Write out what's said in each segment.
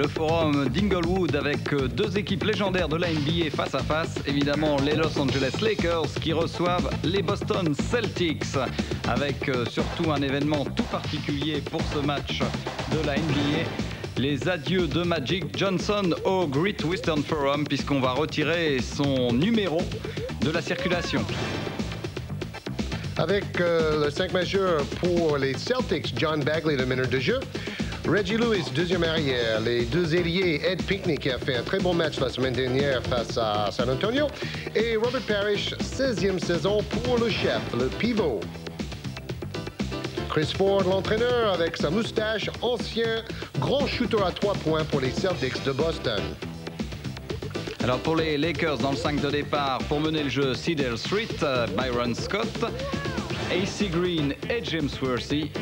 Le forum d'Inglewood avec deux équipes légendaires de la NBA face à face. Évidemment, les Los Angeles Lakers qui reçoivent les Boston Celtics. Avec surtout un événement tout particulier pour ce match de la NBA. Les adieux de Magic Johnson au Great Western Forum, puisqu'on va retirer son numéro de la circulation. Avec le 5 majeur pour les Celtics, John Bagley, le meneur de jeu. Reggie Lewis, deuxième arrière. Les deux ailiers, Ed Pinckney, qui a fait un très bon match la semaine dernière face à San Antonio. Et Robert Parrish, 16e saison pour le chef, le pivot. Chris Ford, l'entraîneur, avec sa moustache, ancien grand shooter à 3 points pour les Celtics de Boston. Alors pour les Lakers, dans le 5 de départ, pour mener le jeu, Cedar Street, Byron Scott, AC Green et James Worthy.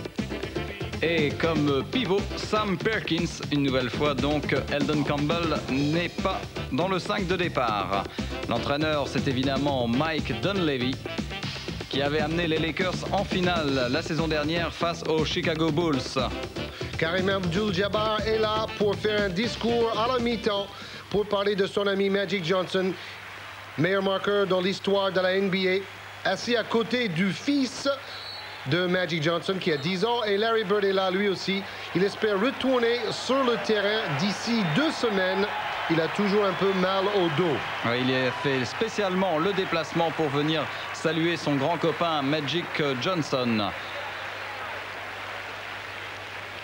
Et comme pivot, Sam Perkins, une nouvelle fois, donc Eldon Campbell n'est pas dans le 5 de départ. L'entraîneur, c'est évidemment Mike Dunleavy, qui avait amené les Lakers en finale la saison dernière face aux Chicago Bulls. Kareem Abdul-Jabbar est là pour faire un discours à la mi-temps pour parler de son ami Magic Johnson, meilleur marqueur dans l'histoire de la NBA, assis à côté du fils de Magic Johnson qui a 10 ans, et Larry Bird est là lui aussi. Il espère retourner sur le terrain d'ici 2 semaines. Il a toujours un peu mal au dos. Oui, il a fait spécialement le déplacement pour venir saluer son grand copain Magic Johnson.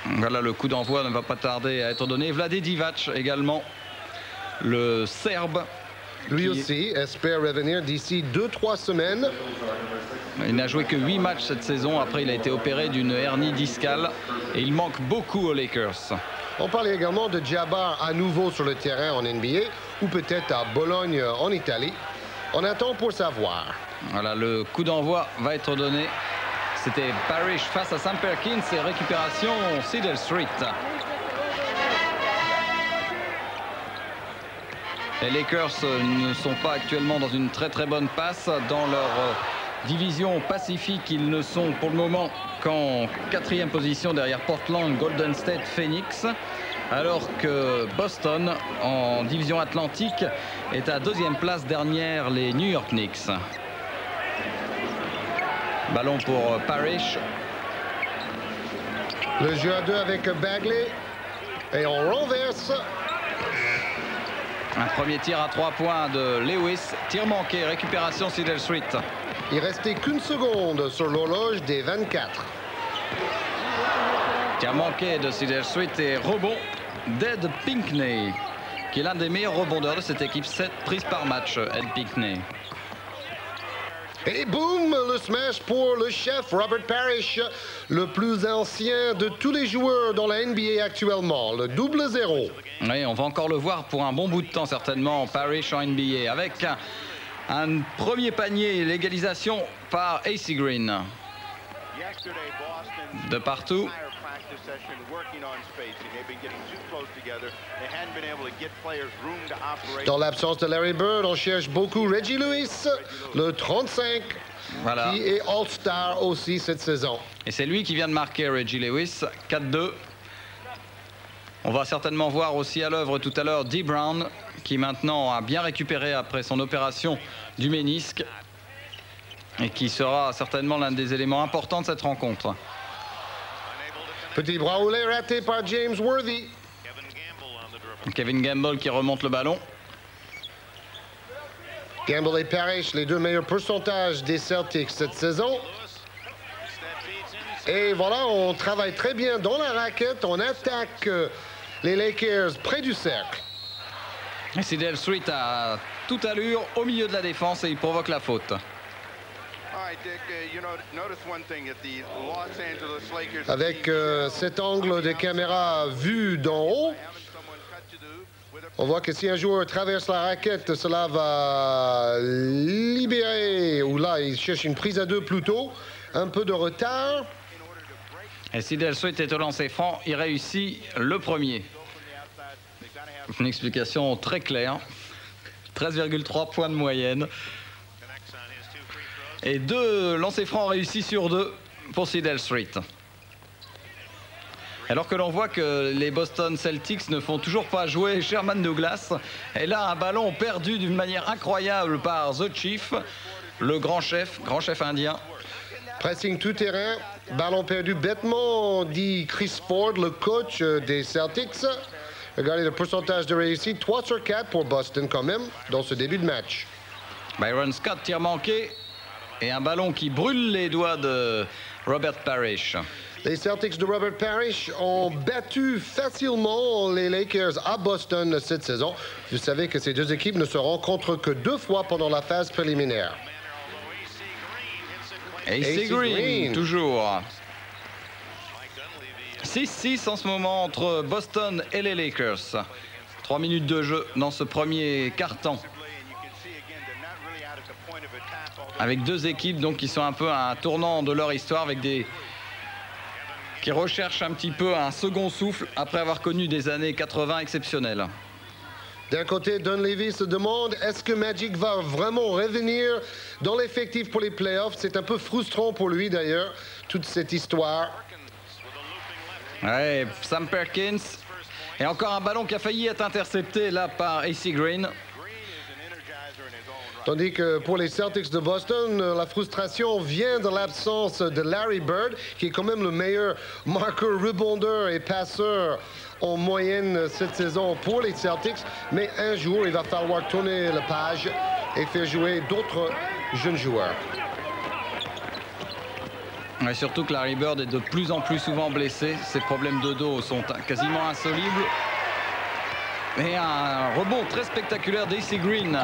Voilà, le coup d'envoi ne va pas tarder à être donné. Vlade Divac également, le Serbe. Lui aussi espère revenir d'ici 2-3 semaines. Il n'a joué que 8 matchs cette saison. Après, il a été opéré d'une hernie discale et il manque beaucoup aux Lakers. On parle également de Jabbar à nouveau sur le terrain en NBA ou peut-être à Bologne en Italie. On attend pour savoir. Voilà, le coup d'envoi va être donné. C'était Parrish face à Sam Perkins et récupération Cedar Street. Les Lakers ne sont pas actuellement dans une très bonne passe. Dans leur division Pacifique, ils ne sont pour le moment qu'en 4e position derrière Portland, Golden State, Phoenix. Alors que Boston, en division Atlantique, est à 2e place derrière les New York Knicks. Ballon pour Parrish. Le jeu à 2 avec Bagley. Et on renverse. Un premier tir à 3 points de Lewis. Tir manqué, récupération Cedar Street. Il restait qu'une seconde sur l'horloge des 24. Tir manqué de Cedar Street et rebond d'Ed Pinckney, qui est l'un des meilleurs rebondeurs de cette équipe. 7 prises par match, Ed Pinckney. Et boum, le smash pour le chef Robert Parrish, le plus ancien de tous les joueurs dans la NBA actuellement, le double zéro. Oui, on va encore le voir pour un bon bout de temps certainement, Parrish en NBA, avec un premier panier, l'égalisation par AC Green. De partout. Dans l'absence de Larry Bird, on cherche beaucoup Reggie Lewis, le 35, voilà, qui est All-Star aussi cette saison. Et c'est lui qui vient de marquer, Reggie Lewis, 4-2. On va certainement voir aussi à l'œuvre tout à l'heure Dee Brown, qui maintenant a bien récupéré après son opération du ménisque et qui sera certainement l'un des éléments importants de cette rencontre. Petit bras roulé raté par James Worthy. Kevin Gamble qui remonte le ballon. Gamble et Parrish, les deux meilleurs pourcentages des Celtics cette saison. Et voilà, on travaille très bien dans la raquette. On attaque les Lakers près du cercle. Et Cedar Street a toute allure au milieu de la défense et il provoque la faute. Avec cet angle de caméra vu d'en haut, on voit que si un joueur traverse la raquette, cela va libérer, ou là, il cherche une prise à 2 plutôt, un peu de retard. Et Cedar Street est au lancer franc, il réussit le premier. Une explication très claire. 13,3 points de moyenne. Et 2 lancers francs réussis sur 2 pour Cedar Street. Alors que l'on voit que les Boston Celtics ne font toujours pas jouer Sherman Douglas. Et là, un ballon perdu d'une manière incroyable par The Chief, le grand chef indien. Pressing tout terrain, ballon perdu bêtement, dit Chris Ford, le coach des Celtics. Regardez le pourcentage de réussite, 3 sur 4 pour Boston quand même, dans ce début de match. Byron Scott, tir manqué, et un ballon qui brûle les doigts de Robert Parrish. Les Celtics de Robert Parrish ont battu facilement les Lakers à Boston cette saison. Vous savez que ces deux équipes ne se rencontrent que 2 fois pendant la phase préliminaire. AC Green, toujours. 6-6 en ce moment entre Boston et les Lakers. 3 minutes de jeu dans ce premier quart-temps. Avec deux équipes donc, qui sont un peu à un tournant de leur histoire, avec qui recherchent un petit peu un second souffle après avoir connu des années 80 exceptionnelles. D'un côté, Dunleavy se demande, est-ce que Magic va vraiment revenir dans l'effectif pour les playoffs? C'est un peu frustrant pour lui d'ailleurs, toute cette histoire. Ouais, Sam Perkins. Et encore un ballon qui a failli être intercepté là par AC Green. Tandis que pour les Celtics de Boston, la frustration vient de l'absence de Larry Bird, qui est quand même le meilleur marqueur, rebondeur et passeur en moyenne cette saison pour les Celtics. Mais un jour, il va falloir tourner la page et faire jouer d'autres jeunes joueurs. Et surtout que Larry Bird est de plus en plus souvent blessé. Ses problèmes de dos sont quasiment insolubles. Et un rebond très spectaculaire d'AC Green.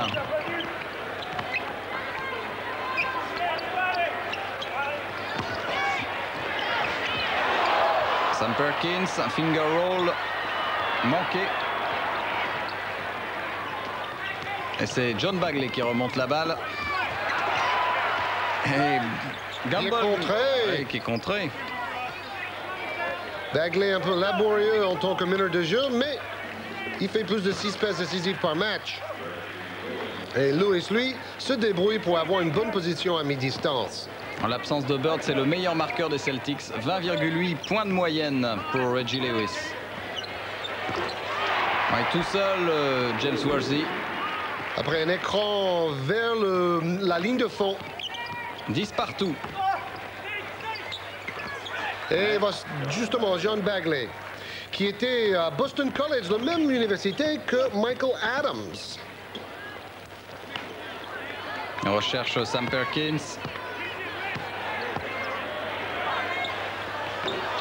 Sam Perkins, un finger roll manqué. Et c'est John Bagley qui remonte la balle. Et Gamble qui est contré. Bagley un peu laborieux en tant que meneur de jeu, mais il fait plus de 6 passes décisives par match. Et Lewis, lui, se débrouille pour avoir une bonne position à mi-distance. En l'absence de Bird, c'est le meilleur marqueur des Celtics. 20,8 points de moyenne pour Reggie Lewis. Ouais, tout seul, James Worthy. Après un écran vers la ligne de fond. 10 partout. Et justement, John Bagley, qui était à Boston College, la même université que Michael Adams. On recherche Sam Perkins.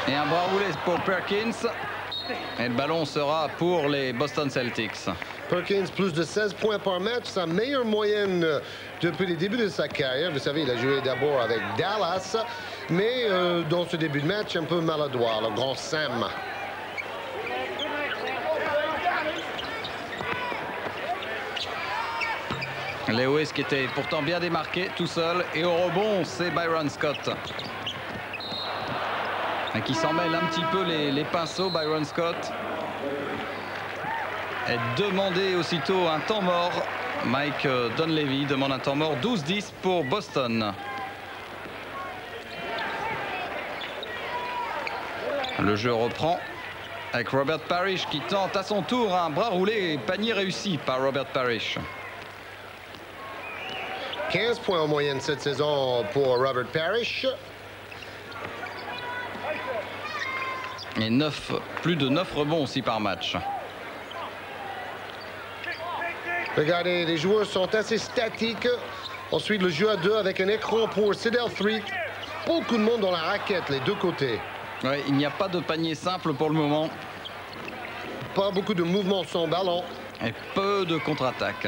Et un bras roulé pour Perkins. Et le ballon sera pour les Boston Celtics. Perkins, plus de 16 points par match, sa meilleure moyenne depuis les débuts de sa carrière. Vous savez, il a joué d'abord avec Dallas, mais dans ce début de match, un peu maladroit, le grand Sam. Lewis qui était pourtant bien démarqué tout seul. Et au rebond, c'est Byron Scott. Et qui s'en mêle un petit peu les pinceaux, Byron Scott. Et demandé aussitôt un temps mort. Mike Dunleavy demande un temps mort. 12-10 pour Boston. Le jeu reprend avec Robert Parrish qui tente à son tour un bras roulé et panier réussi par Robert Parrish. 15 points en moyenne cette saison pour Robert Parrish. Et plus de 9 rebonds aussi par match. Regardez, les joueurs sont assez statiques. Ensuite, le jeu à 2 avec un écran pour Sidel 3. Beaucoup de monde dans la raquette, les deux côtés. Ouais, il n'y a pas de panier simple pour le moment. Pas beaucoup de mouvements sans ballon. Et peu de contre-attaque.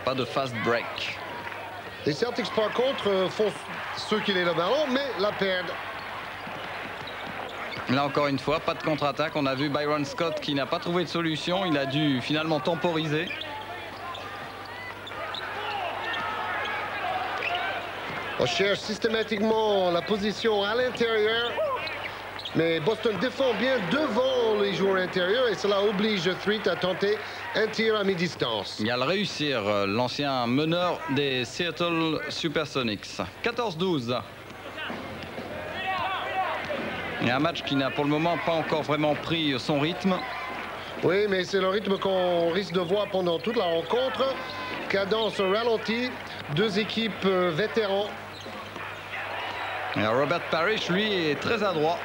Pas de fast break. Les Celtics, par contre, font circuler le ballon, mais la perdent. Là, encore une fois, pas de contre-attaque. On a vu Byron Scott qui n'a pas trouvé de solution. Il a dû finalement temporiser. On cherche systématiquement la position à l'intérieur. Mais Boston défend bien devant les joueurs intérieurs et cela oblige Threat à tenter un tir à mi-distance. Il va le réussir, l'ancien meneur des Seattle Supersonics. 14-12. Et un match qui n'a pour le moment pas encore vraiment pris son rythme. Oui, mais c'est le rythme qu'on risque de voir pendant toute la rencontre. Cadence ralentie, deux équipes vétérans. Et Robert Parrish, lui, est très adroit.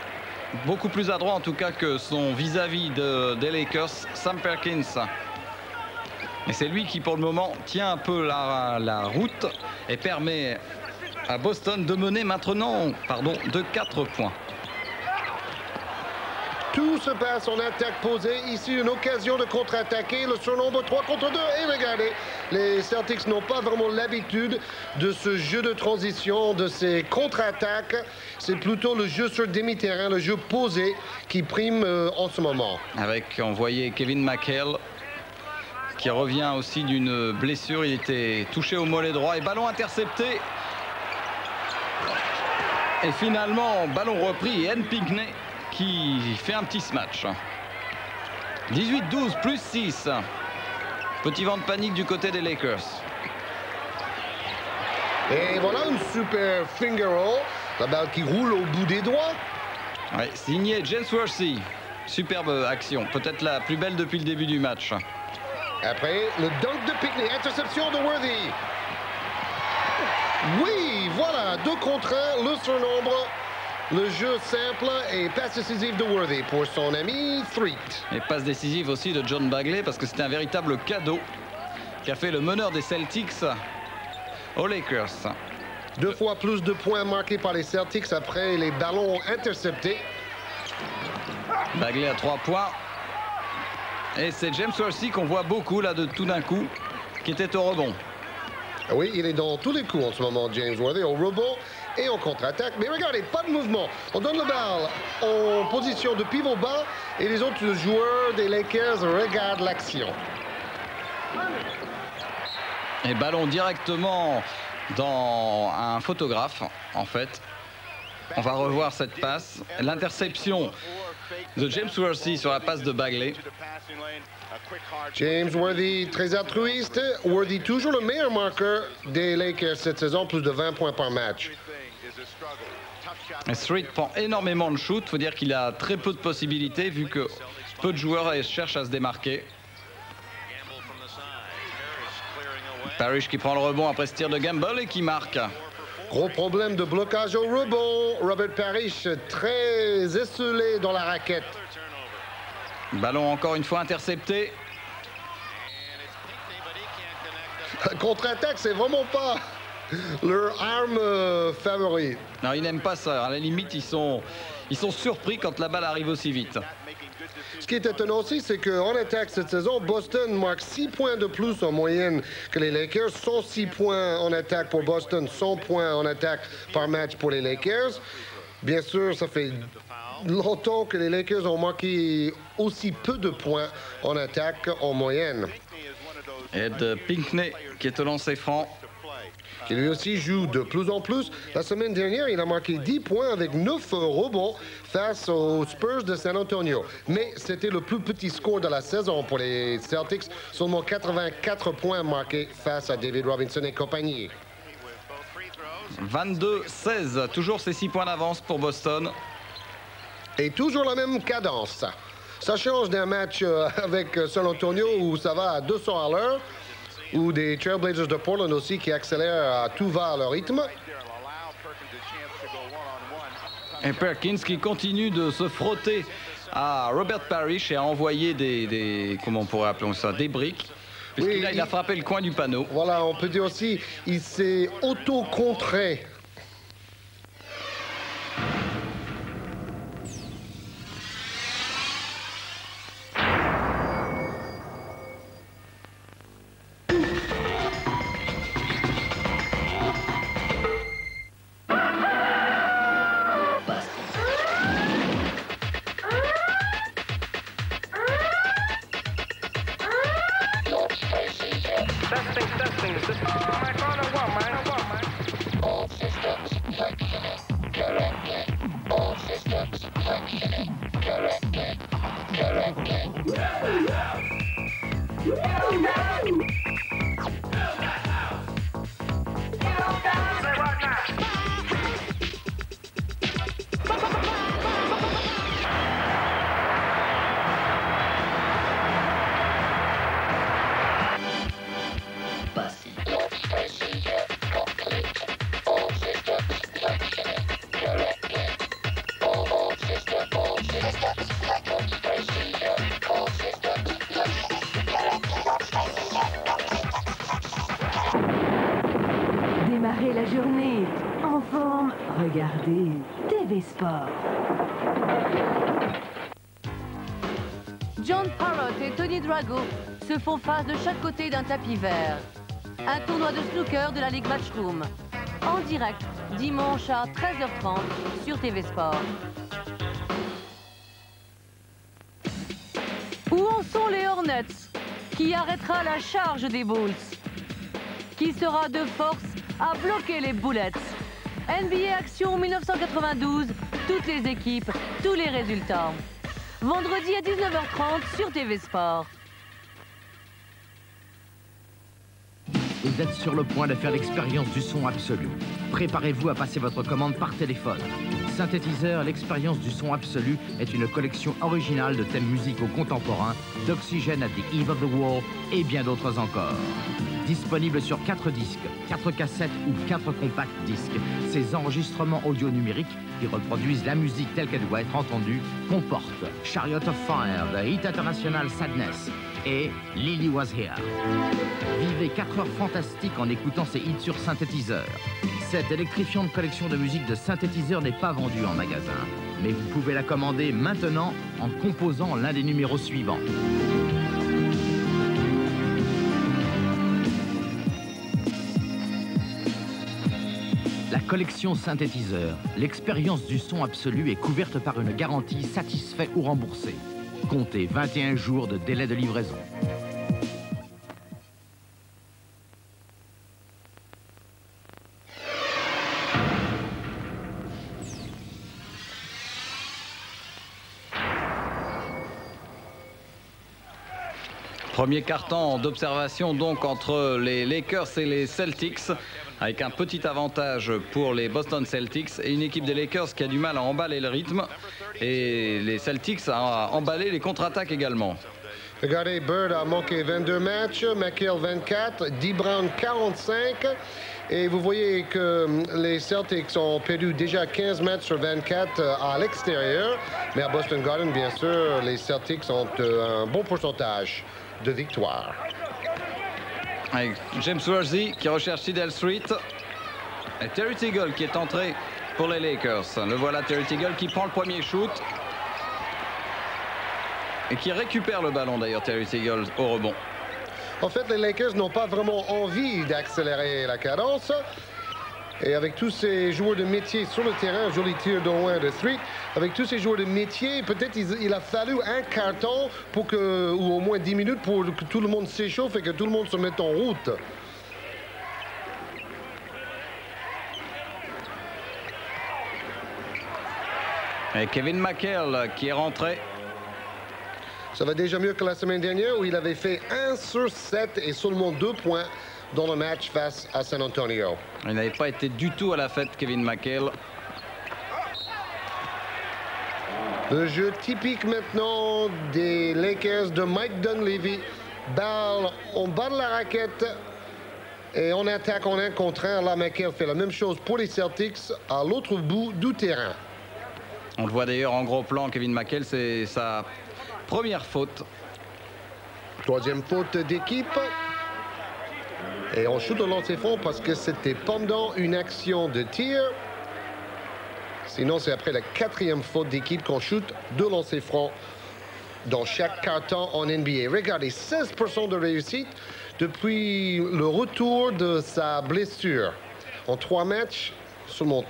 Beaucoup plus adroit en tout cas que son vis-à-vis des Lakers, Sam Perkins. Et c'est lui qui pour le moment tient un peu la route et permet à Boston de mener maintenant de 4 points. Tout se passe en attaque posée. Ici, une occasion de contre-attaquer. Le surnombre 3 contre 2. Et regardez, les Celtics n'ont pas vraiment l'habitude de ce jeu de transition, de ces contre-attaques. C'est plutôt le jeu sur demi-terrain, le jeu posé qui prime en ce moment. Avec, on voyait Kevin McHale qui revient aussi d'une blessure. Il était touché au mollet droit et ballon intercepté. Et finalement, ballon repris et N. Pinckney qui fait un petit smash. 18-12 plus 6. Petit vent de panique du côté des Lakers. Et voilà une super finger roll. La balle qui roule au bout des doigts. Ouais, signé James Worthy. Superbe action. Peut-être la plus belle depuis le début du match. Après, le dunk de Pinckney. Interception de Worthy. Oui, voilà. 2 contre 1. Le surnombre. Le jeu simple et passe décisive de Worthy pour son ami Threet. Et passe décisive aussi de John Bagley parce que c'était un véritable cadeau qu'a fait le meneur des Celtics aux Lakers. 2 fois plus de points marqués par les Celtics après les ballons interceptés. Bagley à 3 points. Et c'est James Worthy qu'on voit beaucoup là de tout d'un coup qui était au rebond. Oui, il est dans tous les coups en ce moment, James Worthy, au rebond et en contre-attaque. Mais regardez, pas de mouvement. On donne le balle en position de pivot bas et les autres joueurs des Lakers regardent l'action. Et ballon directement dans un photographe, en fait. On va revoir cette passe. L'interception de James Worthy sur la passe de Bagley. James Worthy, très altruiste. Worthy, toujours le meilleur marqueur des Lakers cette saison, plus de 20 points par match. Et Threet prend énormément de shoot. Il faut dire qu'il a très peu de possibilités vu que peu de joueurs cherchent à se démarquer. Parrish qui prend le rebond après ce tir de Gamble et qui marque. Gros problème de blocage au rebond. Robert Parrish très esselé dans la raquette. Ballon encore une fois intercepté. Contre-attaque, c'est vraiment pas leur arme favorite. Non, ils n'aiment pas ça. À la limite, ils sont surpris quand la balle arrive aussi vite. Ce qui est étonnant aussi, c'est qu'en attaque cette saison, Boston marque 6 points de plus en moyenne que les Lakers. 106 points en attaque pour Boston, 100 points en attaque par match pour les Lakers. Bien sûr, ça fait longtemps que les Lakers ont marqué aussi peu de points en attaque en moyenne. Ed Pinckney qui est au lancer franc. Qui lui aussi joue de plus en plus. La semaine dernière, il a marqué 10 points avec 9 rebonds face aux Spurs de San Antonio. Mais c'était le plus petit score de la saison pour les Celtics. Seulement 84 points marqués face à David Robinson et compagnie. 22-16, toujours ces 6 points d'avance pour Boston. Et toujours la même cadence. Ça change d'un match avec San Antonio où ça va à 200 à l'heure, ou des Trailblazers de Portland aussi qui accélèrent à tout va à leur rythme. Et Perkins qui continue de se frotter à Robert Parrish et à envoyer des comment on pourrait appeler ça, des briques. Puisqu'il il a frappé le coin du panneau. Voilà, on peut dire aussi, il s'est auto-contré. Testing. Is this the microphone or what, man? démarrer la journée en forme, regardez TV Sport. John Parrott et Tony Drago se font face de chaque côté d'un tapis vert. Un tournoi de snooker de la Ligue Matchroom. En direct, dimanche à 13h30 sur TV Sport. Où en sont les Hornets? Qui arrêtera la charge des Bulls? Qui sera de force à bloquer les Bullets? NBA Action 1992, toutes les équipes, tous les résultats. Vendredi à 19h30 sur TV Sport. Vous êtes sur le point de faire l'expérience du son absolu. Préparez-vous à passer votre commande par téléphone. Synthétiseur, l'expérience du son absolu est une collection originale de thèmes musicaux contemporains, d'Oxygène at the Eve of the War et bien d'autres encore. Disponible sur 4 disques, 4 cassettes ou 4 compacts disques, ces enregistrements audio numériques qui reproduisent la musique telle qu'elle doit être entendue comportent Chariot of Fire, The Hit International Sadness et Lily Was Here. Vivez 4 heures fantastiques en écoutant ces hits sur synthétiseur. Cette électrifiante collection de musique de synthétiseur n'est pas vendue en magasin, mais vous pouvez la commander maintenant en composant l'un des numéros suivants. La collection synthétiseur, l'expérience du son absolu est couverte par une garantie satisfait ou remboursé. Comptez 21 jours de délai de livraison. Premier carton d'observation donc entre les Lakers et les Celtics, avec un petit avantage pour les Boston Celtics et une équipe des Lakers qui a du mal à emballer le rythme et les Celtics à emballer les contre-attaques également. Regardez, Bird a manqué 22 matchs, McHale 24, D. Brown 45. Et vous voyez que les Celtics ont perdu déjà 15 matchs sur 24 à l'extérieur. Mais à Boston Garden, bien sûr, les Celtics ont un bon pourcentage de victoire. Avec James Worthy qui recherche Sidell Street. Et Terry Teagle qui est entré pour les Lakers. Le voilà, Terry Teagle qui prend le premier shoot. Et qui récupère le ballon d'ailleurs, Terry Teagle, au rebond. En fait, les Lakers n'ont pas vraiment envie d'accélérer la cadence. Et avec tous ces joueurs de métier sur le terrain, joli tir de loin de Street, avec tous ces joueurs de métier, peut-être il a fallu un carton pour que, ou au moins 10 minutes pour que tout le monde s'échauffe et que tout le monde se mette en route. Et Kevin McHale qui est rentré. Ça va déjà mieux que la semaine dernière où il avait fait 1 sur 7 et seulement 2 points dans le match face à San Antonio. Il n'avait pas été du tout à la fête, Kevin McHale. Le jeu typique maintenant des Lakers de Mike Dunleavy. Balle en bas de la raquette et on attaque en 1 contre 1. Là, McHale fait la même chose pour les Celtics à l'autre bout du terrain. On le voit d'ailleurs en gros plan, Kevin McHale, c'est sa première faute. 3e faute d'équipe. Et on shoot au lancer franc parce que c'était pendant une action de tir. Sinon, c'est après la 4e faute d'équipe qu'on shoot 2 lancers francs dans chaque carton en NBA. Regardez, 16% de réussite depuis le retour de sa blessure. En 3 matchs, seulement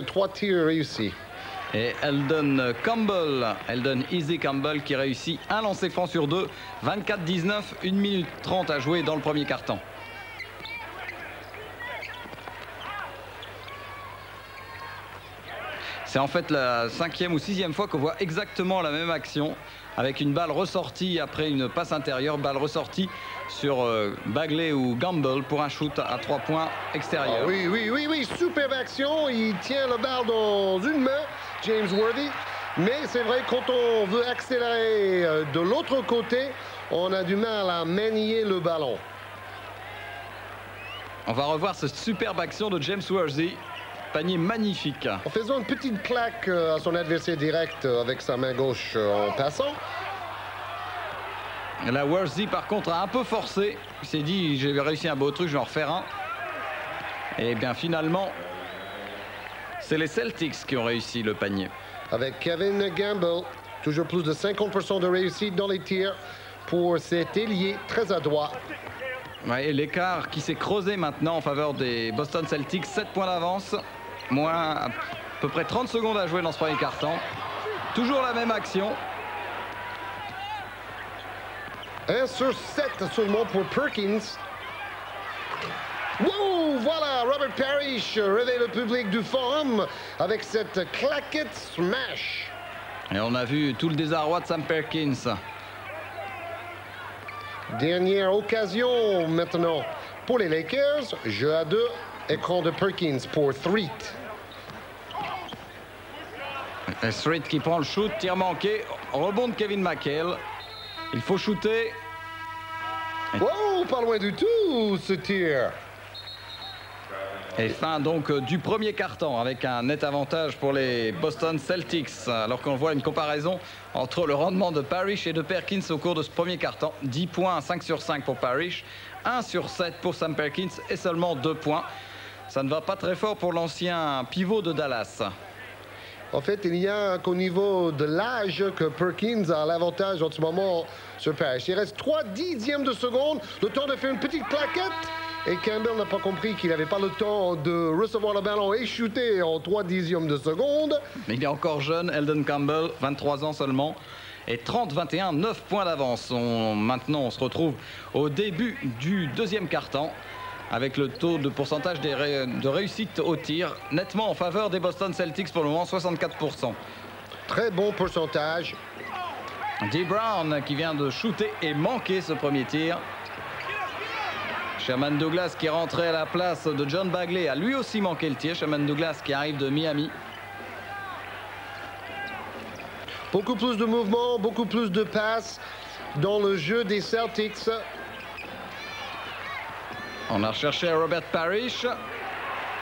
3 tirs réussis. Et Eldon Easy Campbell qui réussit un lancer franc sur 2. 24-19, 1 minute 30 à jouer dans le premier carton. C'est en fait la 5e ou 6e fois qu'on voit exactement la même action avec une balle ressortie après une passe intérieure, balle ressortie sur Bagley ou Gamble pour un shoot à 3 points extérieur. Ah oui, superbe action. Il tient la balle dans une main, James Worthy. Mais c'est vrai, quand on veut accélérer de l'autre côté, on a du mal à manier le ballon. On va revoir cette superbe action de James Worthy. Panier magnifique. En faisant une petite claque à son adversaire direct avec sa main gauche en passant. La Worthy par contre a un peu forcé. Il s'est dit j'ai réussi un beau truc, je vais en refaire un. Et bien finalement, c'est les Celtics qui ont réussi le panier. Avec Kevin Gamble, toujours plus de 50% de réussite dans les tirs pour cet ailier très adroit. Ouais, et l'écart qui s'est creusé maintenant en faveur des Boston Celtics, 7 points d'avance, moins à peu près 30 secondes à jouer dans ce premier quart-temps. Toujours la même action. 1 sur 7 seulement pour Perkins. Wow, voilà, Robert Parrish réveille le public du forum avec cette claquette smash. Et on a vu tout le désarroi de Sam Perkins. Dernière occasion maintenant pour les Lakers. Jeu à 2, écran de Perkins pour Threet. Et Threet qui prend le shoot, tir manqué, rebond de Kevin McHale. Il faut shooter. Wow, pas loin du tout ce tir. Et fin donc du premier quart-temps avec un net avantage pour les Boston Celtics. Alors qu'on voit une comparaison entre le rendement de Parrish et de Perkins au cours de ce premier quart-temps. 10 points, 5 sur 5 pour Parrish, 1 sur 7 pour Sam Perkins et seulement 2 points. Ça ne va pas très fort pour l'ancien pivot de Dallas. En fait, il y a qu'au niveau de l'âge que Perkins a l'avantage en ce moment sur Parrish. Il reste 3/10 de seconde, le temps de faire une petite plaquette. Et Campbell n'a pas compris qu'il n'avait pas le temps de recevoir le ballon et shooter en 3/10 de seconde. Mais il est encore jeune, Eldon Campbell, 23 ans seulement. Et 30-21, 9 points d'avance. Maintenant, on se retrouve au début du deuxième quart-temps avec le taux de pourcentage de réussite au tir nettement en faveur des Boston Celtics pour le moment, 64%. Très bon pourcentage. Dee Brown qui vient de shooter et manquer ce premier tir. Sherman Douglas qui est rentré à la place de John Bagley a lui aussi manqué le tir. Sherman Douglas qui arrive de Miami. Beaucoup plus de mouvements, beaucoup plus de passes dans le jeu des Celtics. On a recherché Robert Parrish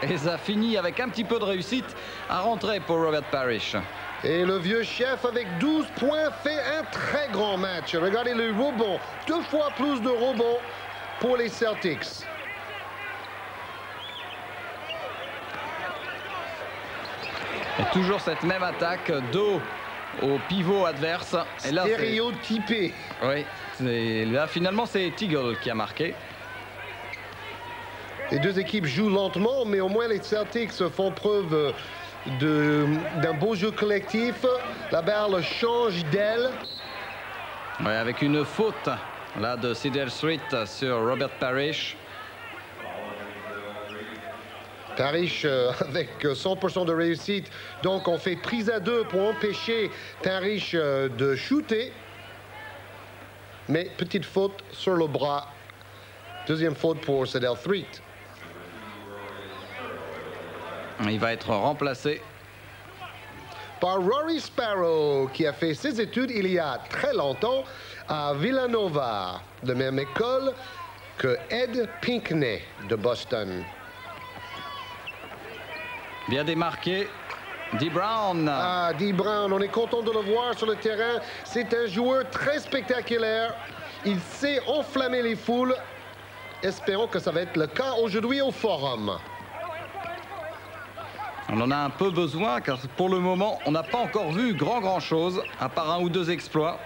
et ça finit avec un petit peu de réussite à rentrer pour Robert Parrish. Et le vieux chef avec 12 points fait un très grand match. Regardez le rebond, 2 fois plus de rebonds pour les Celtics. Et toujours cette même attaque, dos au pivot adverse. Et là, stéréotypé. Oui, là finalement c'est Teagle qui a marqué. Les deux équipes jouent lentement, mais au moins les Celtics font preuve d'un beau jeu collectif. La balle change d'aile. Oui, avec une faute là de Cedar Street sur Robert Parrish. Parrish avec 100% de réussite. Donc on fait prise à 2 pour empêcher Parrish de shooter. Mais petite faute sur le bras. Deuxième faute pour Cedar Street. Il va être remplacé par Rory Sparrow, qui a fait ses études il y a très longtemps à Villanova, de même école que Ed Pinckney de Boston. Bien démarqué, Dee Brown. Ah, Dee Brown, on est content de le voir sur le terrain. C'est un joueur très spectaculaire. Il sait enflammer les foules. Espérons que ça va être le cas aujourd'hui au Forum. On en a un peu besoin car pour le moment, on n'a pas encore vu grand chose, à part 1 ou 2 exploits.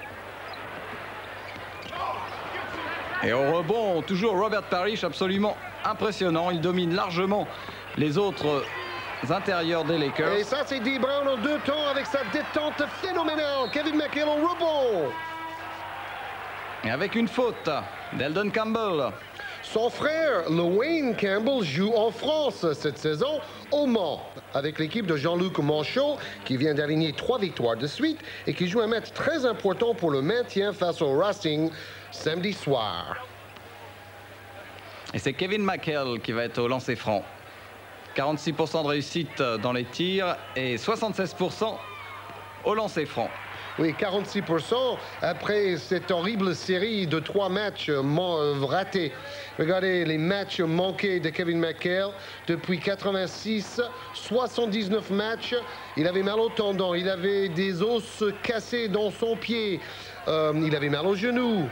Et au rebond, toujours Robert Parrish, absolument impressionnant. Il domine largement les autres intérieurs des Lakers. Et ça, c'est Dee Brown en 2 temps avec sa détente phénoménale. Kevin McHale au rebond. Et avec une faute d'Eldon Campbell. Son frère, Wayne Campbell, joue en France cette saison au Mans avec l'équipe de Jean-Luc Manchot qui vient d'aligner 3 victoires de suite et qui joue un match très important pour le maintien face au Racing samedi soir. Et c'est Kevin McHale qui va être au lancer franc. 46% de réussite dans les tirs et 76% au lancer franc. Oui, 46% après cette horrible série de 3 matchs ratés. Regardez les matchs manqués de Kevin McHale depuis 86, 79 matchs. Il avait mal au tendon, il avait des os cassés dans son pied, il avait mal au genou.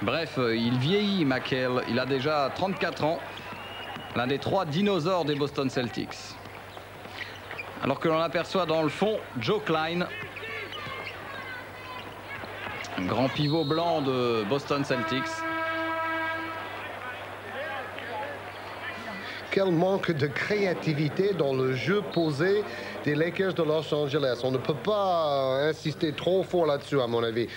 Bref, il vieillit, McHale. Il a déjà 34 ans. l'un des 3 dinosaures des Boston Celtics. Alors que l'on aperçoit dans le fond Joe Klein, grand pivot blanc de Boston Celtics. Quel manque de créativité dans le jeu posé des Lakers de Los Angeles. On ne peut pas insister trop fort là-dessus, à mon avis.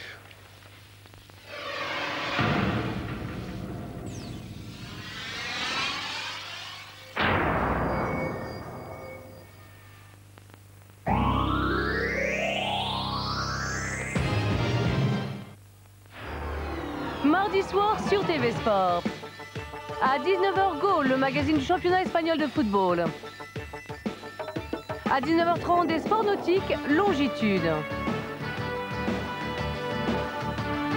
Mardi soir sur TV Sport. À 19h Go, le magazine du championnat espagnol de football. À 19h30, des sports nautiques, Longitude.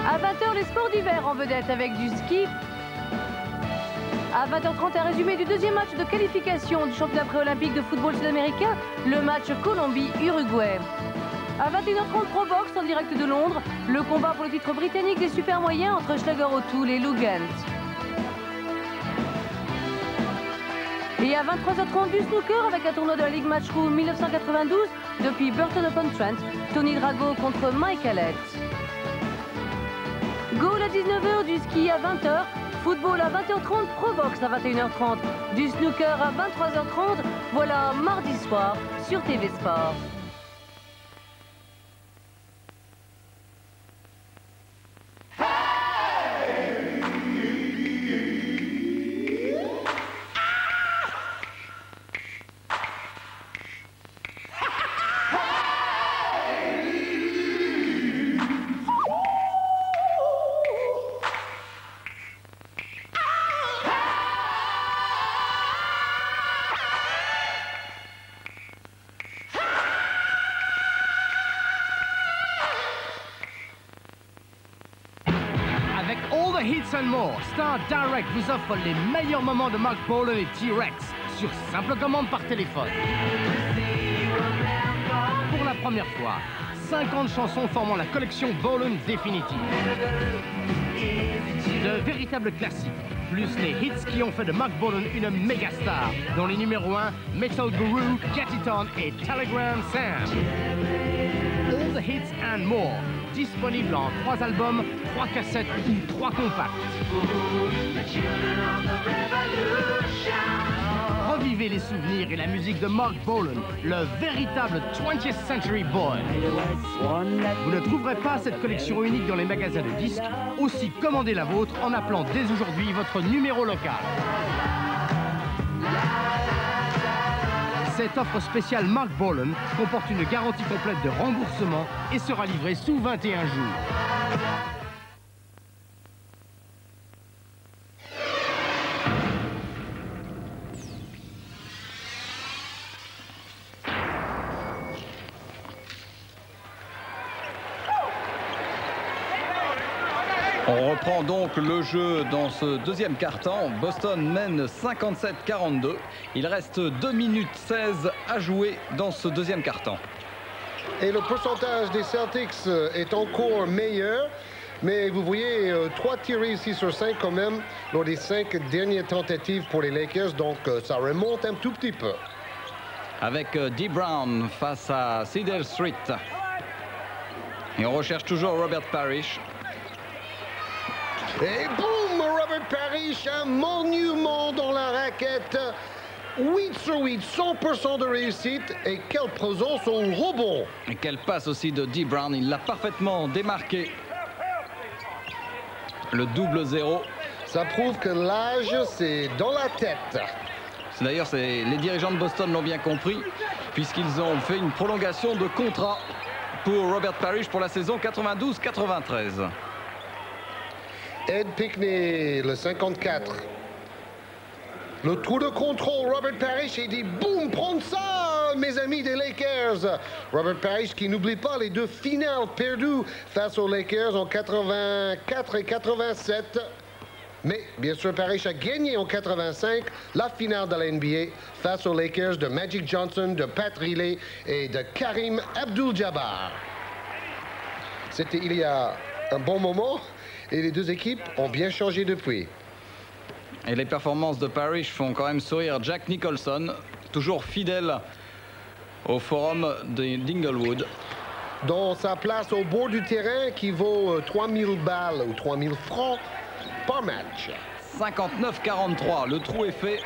À 20h, les sports d'hiver en vedette avec du ski. À 20h30, un résumé du deuxième match de qualification du championnat pré-olympique de football sud-américain, le match Colombie-Uruguay. À 21h30, Pro Box en direct de Londres, le combat pour le titre britannique des super moyens entre Schlager O'Toole et Lugent. Et à 23h30 du snooker avec un tournoi de la Ligue Matchroom 1992 depuis Burton-upon-Trent, Tony Drago contre Mike Hallett. Goal à 19h, du ski à 20h, football à 20h30, Pro Box à 21h30, du snooker à 23h30, voilà mardi soir sur TV Sport. Hits and More, Star Direct vous offre les meilleurs moments de Mark Bolan et T-Rex sur simple commande par téléphone. Pour la première fois, 50 chansons formant la collection Bolan définitive. De véritables classiques, plus les hits qui ont fait de Mark Bolan une méga star, dont les numéros 1, Metal Guru, Get It On et Telegram Sam. All the Hits and More, disponible en 3 albums, 3 cassettes ou 3 compacts. Revivez les souvenirs et la musique de Mark Bolan, le véritable 20th Century Boy. Vous ne trouverez pas cette collection unique dans les magasins de disques, aussi commandez la vôtre en appelant dès aujourd'hui votre numéro local. Cette offre spéciale Mark Bolan comporte une garantie complète de remboursement et sera livrée sous 21 jours. On reprend donc le jeu dans ce deuxième quart-temps. Boston mène 57-42. Il reste 2 minutes 16 à jouer dans ce deuxième quart-temps. Et le pourcentage des Celtics est encore meilleur. Mais vous voyez, 3 tirs réussis sur 5 quand même lors des 5 dernières tentatives pour les Lakers. Donc ça remonte un tout petit peu. Avec Dee Brown face à Cedar Street. Et on recherche toujours Robert Parrish. Et boum, Robert Parrish, un monument dans la raquette. 8 sur 8, 100% de réussite. Et quelle présence au rebond. Et quelle passe aussi de Dee Brown. Il l'a parfaitement démarqué. Le double 0. Ça prouve que l'âge, c'est dans la tête. D'ailleurs, les dirigeants de Boston l'ont bien compris, puisqu'ils ont fait une prolongation de contrat pour Robert Parrish pour la saison 92-93. Ed Pinckney, le 54. Le trou de contrôle, Robert Parrish, et dit boum, prends ça, mes amis des Lakers. Robert Parrish qui n'oublie pas les 2 finales perdues face aux Lakers en 84 et 87. Mais bien sûr, Parrish a gagné en 85 la finale de la NBA face aux Lakers de Magic Johnson, de Pat Riley et de Kareem Abdul-Jabbar. C'était il y a un bon moment. Et les 2 équipes ont bien changé depuis. Et les performances de Parrish font quand même sourire Jack Nicholson, toujours fidèle au forum d'Inglewood. Dont sa place au bord du terrain qui vaut 3000 balles ou 3000 francs par match. 59-43, le trou est fait.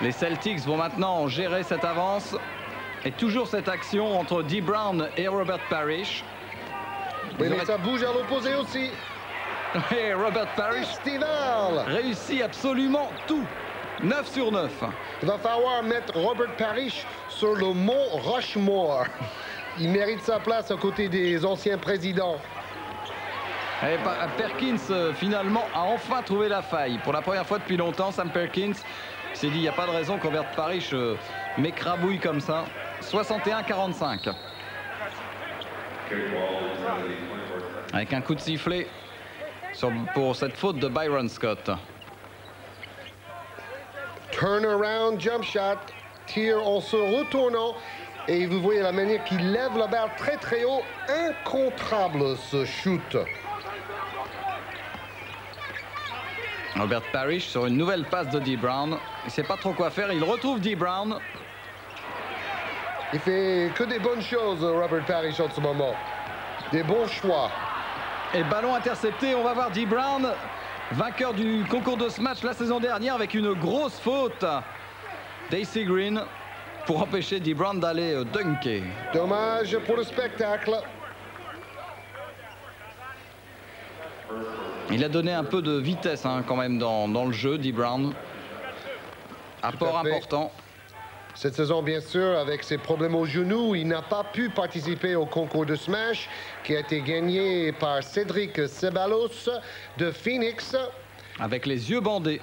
Les Celtics vont maintenant gérer cette avance. Et toujours cette action entre Dee Brown et Robert Parrish. Oui, mais ça bouge à l'opposé aussi. Et Robert Parrish Festival réussit absolument tout. 9 sur 9. Il va falloir mettre Robert Parrish sur le mont Rushmore. Il mérite sa place à côté des anciens présidents. Et Perkins, finalement, a enfin trouvé la faille. Pour la première fois depuis longtemps, Sam Perkins s'est dit, il n'y a pas de raison que Robert Parrish m'écrabouille comme ça. 61-45. Avec un coup de sifflet pour cette faute de Byron Scott. Turnaround jump shot. Tir en se retournant. Et vous voyez la manière qu'il lève la balle très très haut. Incontrable ce shoot. Robert Parrish sur une nouvelle passe de Dee Brown. Il ne sait pas trop quoi faire. Il retrouve Dee Brown. Il fait que des bonnes choses, Robert Parrish, en ce moment. Des bons choix. Et ballon intercepté. On va voir Dee Brown, vainqueur du concours de ce match la saison dernière avec une grosse faute d'Acy Green pour empêcher Dee Brown d'aller dunker. Dommage pour le spectacle. Il a donné un peu de vitesse quand même dans le jeu, Dee Brown. Apport important. Cette saison, bien sûr, avec ses problèmes au genou, il n'a pas pu participer au concours de Smash qui a été gagné par Cédric Ceballos de Phoenix. Avec les yeux bandés.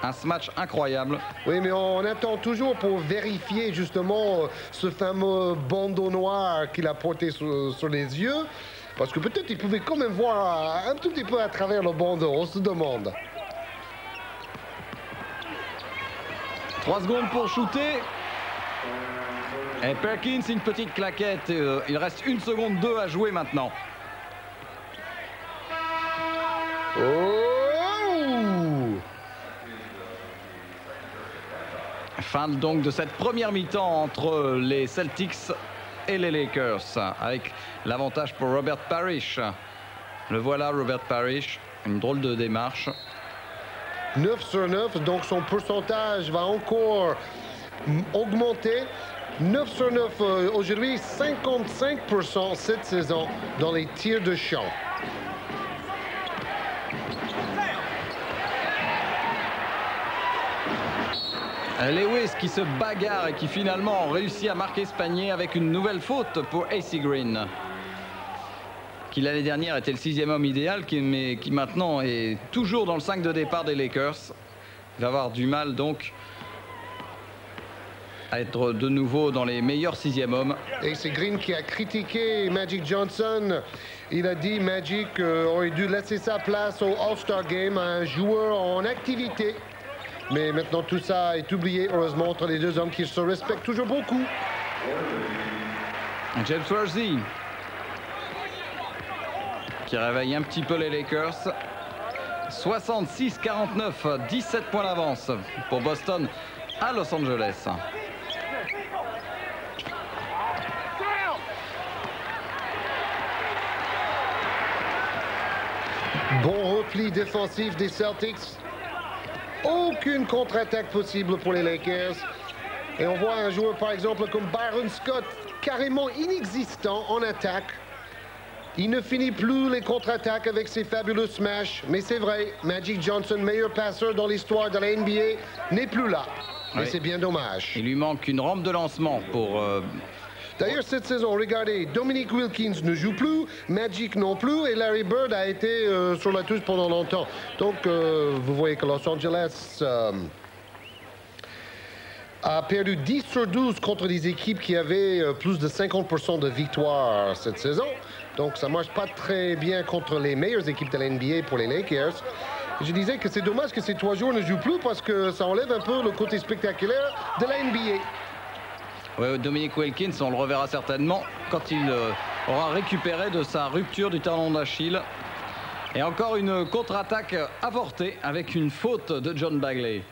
Un match incroyable. Oui, mais on attend toujours pour vérifier justement ce fameux bandeau noir qu'il a porté sur les yeux. Parce que peut-être il pouvait quand même voir un tout petit peu à travers le bandeau, on se demande. 3 secondes pour shooter. Et Perkins, une petite claquette. Il reste 1 seconde 2 à jouer maintenant. Oh! Fin donc de cette première mi-temps entre les Celtics et les Lakers, avec l'avantage pour Robert Parrish. Le voilà, Robert Parrish, une drôle de démarche. 9 sur 9, donc son pourcentage va encore augmenter. 9 sur 9 aujourd'hui, 55% cette saison dans les tirs de champ. Lewis qui se bagarre et qui finalement réussit à marquer ce panier avec une nouvelle faute pour Acy Green, qui l'année dernière était le 6e homme idéal, mais qui maintenant est toujours dans le 5 de départ des Lakers. Il va avoir du mal donc à être de nouveau dans les meilleurs 6e hommes. Acy Green qui a critiqué Magic Johnson. Il a dit Magic aurait dû laisser sa place au All-Star Game à un joueur en activité. Mais maintenant tout ça est oublié, heureusement, entre les deux hommes qui se respectent toujours beaucoup. James Worthy qui réveille un petit peu les Lakers. 66-49, 17 points d'avance pour Boston à Los Angeles. Bon repli défensif des Celtics. Aucune contre-attaque possible pour les Lakers. Et on voit un joueur, par exemple, comme Byron Scott, carrément inexistant en attaque. Il ne finit plus les contre-attaques avec ses fabuleux smash. Mais c'est vrai, Magic Johnson, meilleur passeur dans l'histoire de la NBA, n'est plus là. Et c'est bien dommage. Il lui manque une rampe de lancement pour... D'ailleurs, cette saison, regardez, Dominique Wilkins ne joue plus, Magic non plus, et Larry Bird a été sur la touche pendant longtemps. Donc, vous voyez que Los Angeles a perdu 10 sur 12 contre des équipes qui avaient plus de 50% de victoires cette saison. Donc, ça ne marche pas très bien contre les meilleures équipes de la NBA pour les Lakers. Je disais que c'est dommage que ces 3 joueurs ne jouent plus parce que ça enlève un peu le côté spectaculaire de la NBA. Ouais, Dominique Wilkins, on le reverra certainement quand il aura récupéré de sa rupture du tendon d'Achille. Et encore une contre-attaque avortée avec une faute de John Bagley.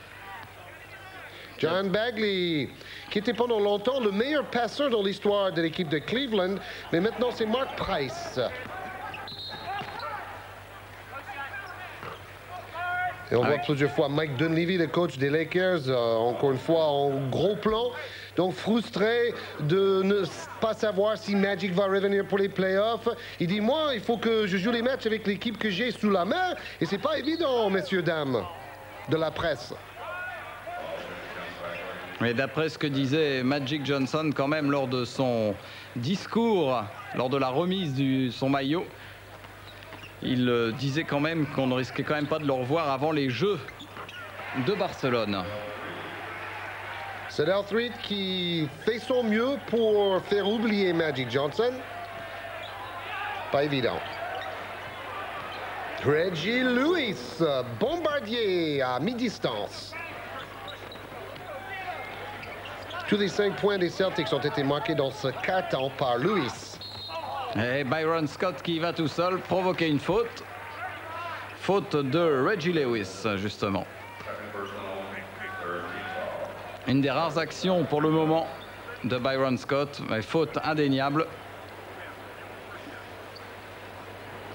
John Bagley, qui était pendant longtemps le meilleur passeur dans l'histoire de l'équipe de Cleveland, mais maintenant c'est Mark Price. Et on voit plusieurs fois Mike Dunleavy, le coach des Lakers, encore une fois en gros plan. Donc frustré de ne pas savoir si Magic va revenir pour les playoffs. Il dit, moi, il faut que je joue les matchs avec l'équipe que j'ai sous la main. Et c'est pas évident, messieurs, dames, de la presse. Mais d'après ce que disait Magic Johnson quand même lors de son discours, lors de la remise de son maillot, il disait quand même qu'on ne risquait quand même pas de le revoir avant les Jeux de Barcelone. C'est L3 qui fait son mieux pour faire oublier Magic Johnson. Pas évident. Reggie Lewis, bombardier à mi-distance. Tous les 5 points des Celtics ont été marqués dans ce quart-temps par Lewis. Et Byron Scott qui va tout seul provoquer une faute. Faute de Reggie Lewis, justement. Une des rares actions pour le moment de Byron Scott. Faute indéniable.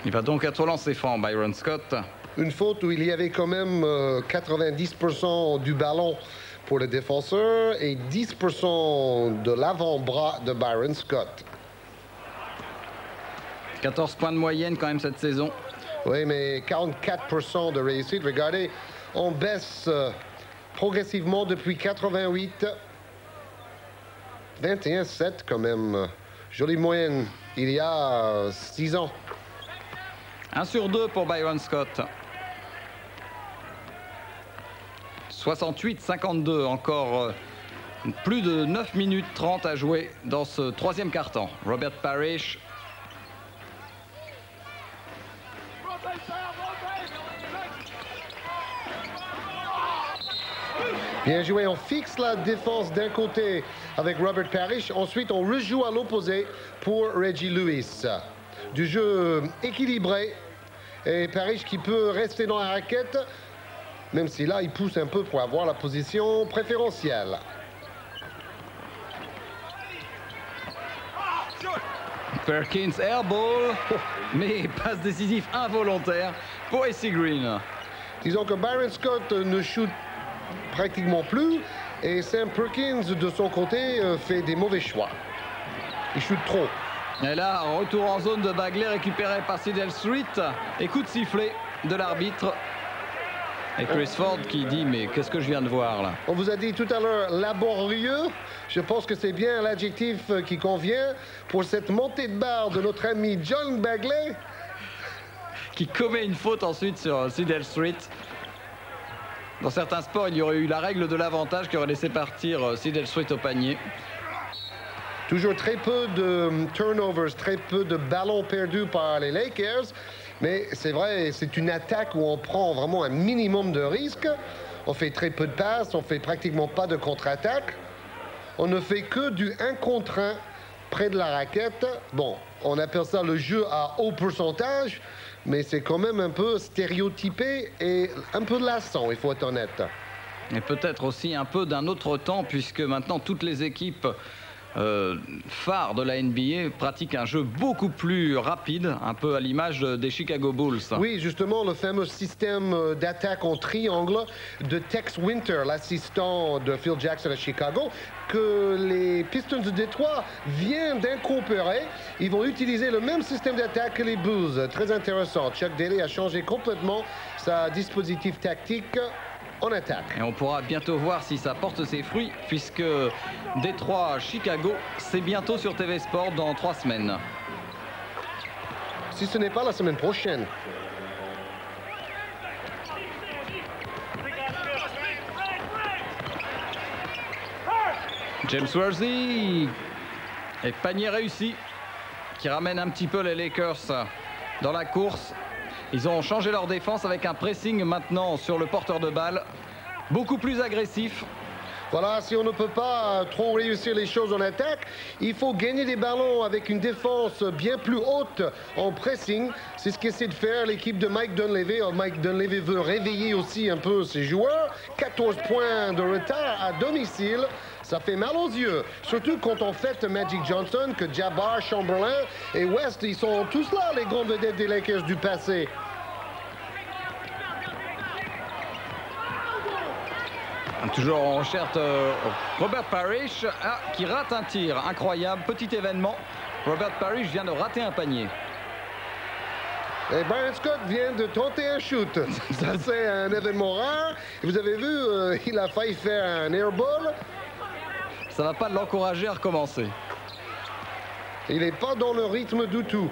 Il va donc être lancé franc, Byron Scott. Une faute où il y avait quand même 90% du ballon pour le défenseur et 10% de l'avant-bras de Byron Scott. 14 points de moyenne quand même cette saison. Oui, mais 44% de réussite. Regardez, on baisse progressivement depuis 88. 21-7 quand même. Jolie moyenne il y a 6 ans. 1 sur 2 pour Byron Scott. 68-52, encore plus de 9 minutes 30 à jouer dans ce troisième quart-temps. Robert Parrish. Bien joué, on fixe la défense d'un côté avec Robert Parrish. Ensuite, on rejoue à l'opposé pour Reggie Lewis. Du jeu équilibré. Et Parrish qui peut rester dans la raquette, même si là, il pousse un peu pour avoir la position préférentielle. Perkins airball, mais passe décisif involontaire pour AC Green. Disons que Byron Scott ne shoot pratiquement plus et Sam Perkins de son côté fait des mauvais choix. Il shoot trop. Et là, retour en zone de Bagley récupéré par Sidel Street et coup de sifflet de l'arbitre. Et Chris Ford qui dit mais qu'est-ce que je viens de voir là? On vous a dit tout à l'heure laborieux. Je pense que c'est bien l'adjectif qui convient pour cette montée de barre de notre ami John Bagley. Qui commet une faute ensuite sur Sidel Street. Dans certains sports, il y aurait eu la règle de l'avantage qui aurait laissé partir Sidel Street au panier. Toujours très peu de turnovers, très peu de ballons perdus par les Lakers. Mais c'est vrai, c'est une attaque où on prend vraiment un minimum de risques. On fait très peu de passes, on fait pratiquement pas de contre-attaque. On ne fait que du 1 contre 1 près de la raquette. Bon, on appelle ça le jeu à haut pourcentage, mais c'est quand même un peu stéréotypé et un peu lassant, il faut être honnête. Et peut-être aussi un peu d'un autre temps, puisque maintenant toutes les équipes phares de la NBA pratiquent un jeu beaucoup plus rapide, un peu à l'image des Chicago Bulls. Oui, justement, le fameux système d'attaque en triangle de Tex Winter, l'assistant de Phil Jackson à Chicago, que les Pistons de Détroit viennent d'incorporer. Ils vont utiliser le même système d'attaque que les Bulls. Très intéressant. Chuck Daly a changé complètement sa dispositif tactique en attaque. Et on pourra bientôt voir si ça porte ses fruits, puisque Détroit-Chicago, c'est bientôt sur TV Sport dans 3 semaines. Si ce n'est pas la semaine prochaine. James Worthy et panier réussi qui ramène un petit peu les Lakers dans la course. Ils ont changé leur défense avec un pressing maintenant sur le porteur de balle, beaucoup plus agressif. Voilà, si on ne peut pas trop réussir les choses en attaque, il faut gagner des ballons avec une défense bien plus haute en pressing. C'est ce qu'essaie de faire l'équipe de Mike Dunleavy. Mike Dunleavy veut réveiller aussi un peu ses joueurs. 14 points de retard à domicile. Ça fait mal aux yeux, surtout quand on fête Magic Johnson, que Jabbar, Chamberlain et West, ils sont tous là, les grandes vedettes des Lakers du passé. Toujours on recherche Robert Parrish qui rate un tir. Incroyable, petit événement. Robert Parrish vient de rater un panier. Et Byron Scott vient de tenter un shoot. Ça, c'est un événement rare. Vous avez vu, il a failli faire un airball. Ça ne va pas l'encourager à recommencer. Il n'est pas dans le rythme du tout.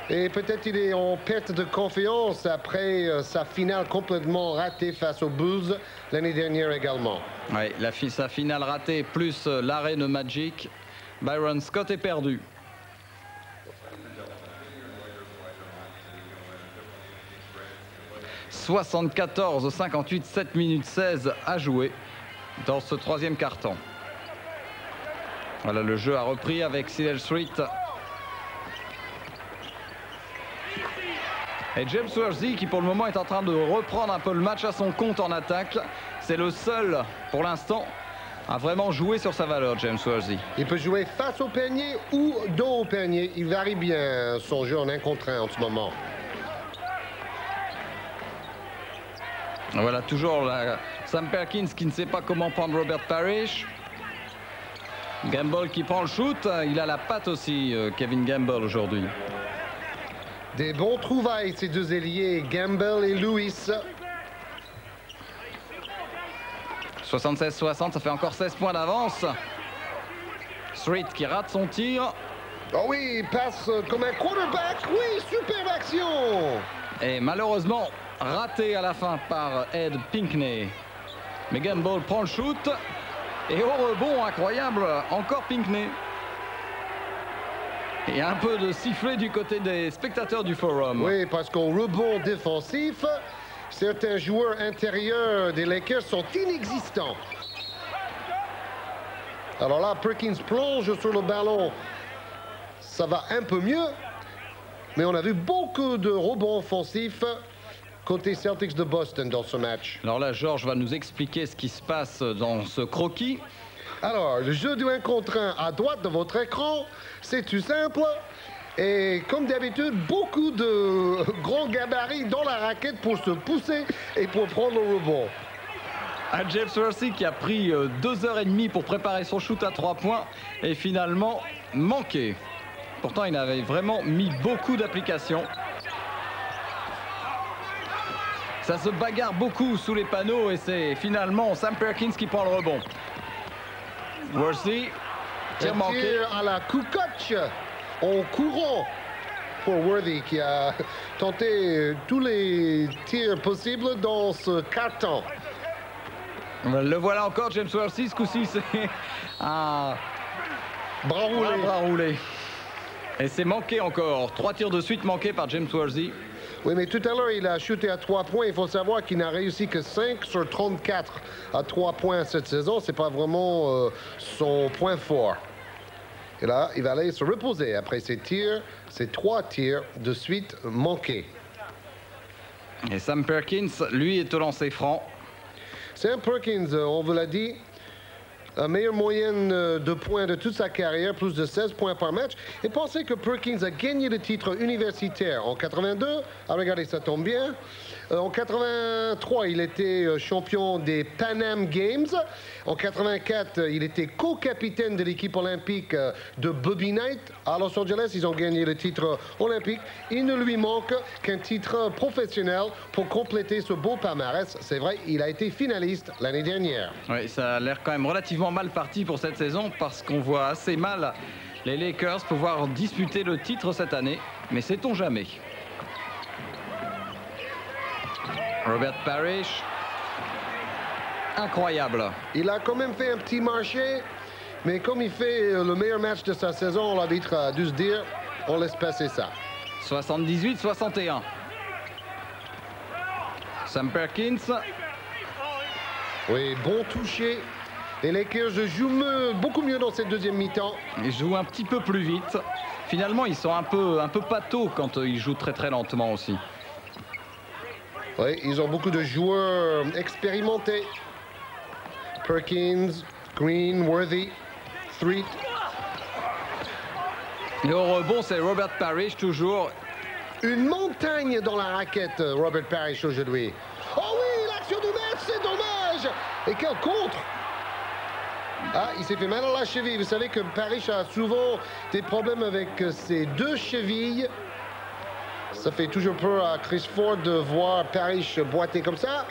Et peut-être il est en perte de confiance après sa finale complètement ratée face aux Bulls l'année dernière également. Oui, sa finale ratée plus l'arrêt de Magic. Byron Scott est perdu. « 74-58, 7 minutes 16 à jouer dans ce troisième quart-temps. » Voilà, le jeu a repris avec Cedar Street. Et James Worthy qui pour le moment est en train de reprendre un peu le match à son compte en attaque. C'est le seul pour l'instant à vraiment jouer sur sa valeur, James Worthy. Il peut jouer face au panier ou dos au panier. Il varie bien son jeu en 1 contre 1 en ce moment. Voilà, toujours Sam Perkins qui ne sait pas comment prendre Robert Parrish. Gamble qui prend le shoot. Il a la patte aussi, Kevin Gamble, aujourd'hui. Des bons trouvailles, ces deux ailiers, Gamble et Lewis. 76-60, ça fait encore 16 points d'avance. Street qui rate son tir. Oh oui, il passe comme un quarterback. Oui, superbe action. Et malheureusement, raté à la fin par Ed Pinckney. Mais Gamble prend le shoot. Et au rebond, incroyable, encore Pinckney. Et un peu de sifflet du côté des spectateurs du Forum. Oui, parce qu'au rebond défensif, certains joueurs intérieurs des Lakers sont inexistants. Alors là, Perkins plonge sur le ballon. Ça va un peu mieux. Mais on a vu beaucoup de rebonds offensifs côté Celtics de Boston dans ce match. Alors là, Georges va nous expliquer ce qui se passe dans ce croquis. Alors, le jeu du 1 contre 1 à droite de votre écran, c'est tout simple. Et comme d'habitude, beaucoup de grands gabarits dans la raquette pour se pousser et pour prendre le rebond. James Worthy qui a pris 2h30 pour préparer son shoot à 3 points et finalement manqué. Pourtant, il avait vraiment mis beaucoup d'applications. Ça se bagarre beaucoup sous les panneaux et c'est finalement Sam Perkins qui prend le rebond. Worthy, tir manqué. Tir à la Kukoc en courant pour Worthy qui a tenté tous les tirs possibles dans ce carton. Le voilà encore, James Worthy. Ce coup-ci, c'est un bras roulé. Un bras roulé. Et c'est manqué encore. 3 tirs de suite manqués par James Worthy. Oui, mais tout à l'heure, il a shooté à 3 points. Il faut savoir qu'il n'a réussi que 5 sur 34 à 3 points cette saison. C'est pas vraiment son point fort. Et là, il va aller se reposer après ces tirs, ces 3 tirs de suite manqués. Et Sam Perkins, lui, est au lancer franc. Sam Perkins, on vous l'a dit, la meilleure moyenne de points de toute sa carrière, plus de 16 points par match. Et pensez que Perkins a gagné le titre universitaire en 82. Ah, regardez, ça tombe bien. En 83, il était champion des Pan Am Games. En 84, il était co-capitaine de l'équipe olympique de Bobby Knight. À Los Angeles, ils ont gagné le titre olympique. Il ne lui manque qu'un titre professionnel pour compléter ce beau palmarès. C'est vrai, il a été finaliste l'année dernière. Oui, ça a l'air quand même relativement mal parti pour cette saison parce qu'on voit assez mal les Lakers pouvoir disputer le titre cette année. Mais sait-on jamais? Robert Parrish, incroyable. Il a quand même fait un petit marché, mais comme il fait le meilleur match de sa saison, l'arbitre a dû se dire, on laisse passer ça. 78-61. Sam Perkins. Oui, bon toucher Les Lakers jouent beaucoup mieux dans cette deuxième mi-temps. Ils jouent un petit peu plus vite. Finalement, ils sont un peu pâteaux quand ils jouent très très lentement aussi. Oui, ils ont beaucoup de joueurs expérimentés. Perkins, Green, Worthy, Threet. Et au rebond, c'est Robert Parrish toujours. Une montagne dans la raquette, Robert Parrish aujourd'hui. Oh oui, l'action du match, c'est dommage. Et quel contre! Ah, il s'est fait mal à la cheville. Vous savez que Parrish a souvent des problèmes avec ses deux chevilles. Ça fait toujours peur à Chris Ford de voir Parrish boiter comme ça.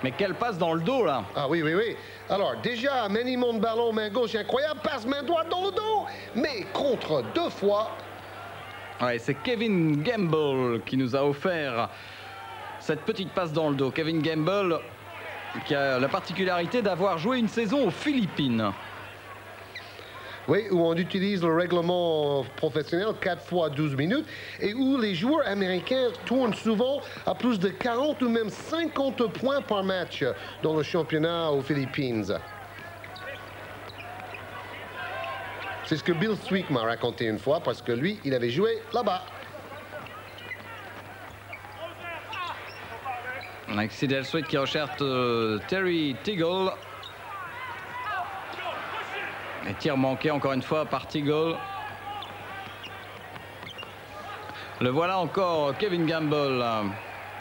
Mais quelle passe dans le dos, là! Ah oui, oui, oui. Alors, déjà, maniement de ballon, main gauche, incroyable. Passe main droite dans le dos. Mais contre deux fois. Ouais, c'est Kevin Gamble qui nous a offert cette petite passe dans le dos. Kevin Gamble qui a la particularité d'avoir joué une saison aux Philippines. Oui, où on utilise le règlement professionnel 4 fois 12 minutes et où les joueurs américains tournent souvent à plus de 40 ou même 50 points par match dans le championnat aux Philippines. C'est ce que Bill Sweek m'a raconté une fois parce que lui, il avait joué là-bas. Avec Sidel Sweet qui recherche Terry Tiggle. Et tir manqué encore une fois par Tiggle. Le voilà encore, Kevin Gamble.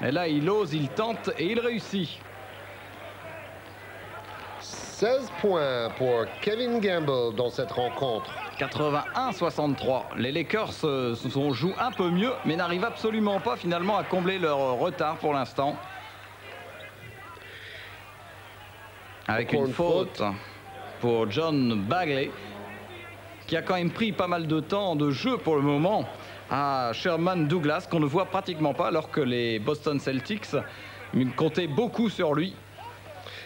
Et là, il ose, il tente et il réussit. 16 points pour Kevin Gamble dans cette rencontre. 81-63. Les Lakers jouent un peu mieux, mais n'arrivent absolument pas finalement à combler leur retard pour l'instant. Avec une faute pour John Bagley, qui a quand même pris pas mal de temps de jeu pour le moment à Sherman Douglas, qu'on ne voit pratiquement pas, alors que les Boston Celtics comptaient beaucoup sur lui.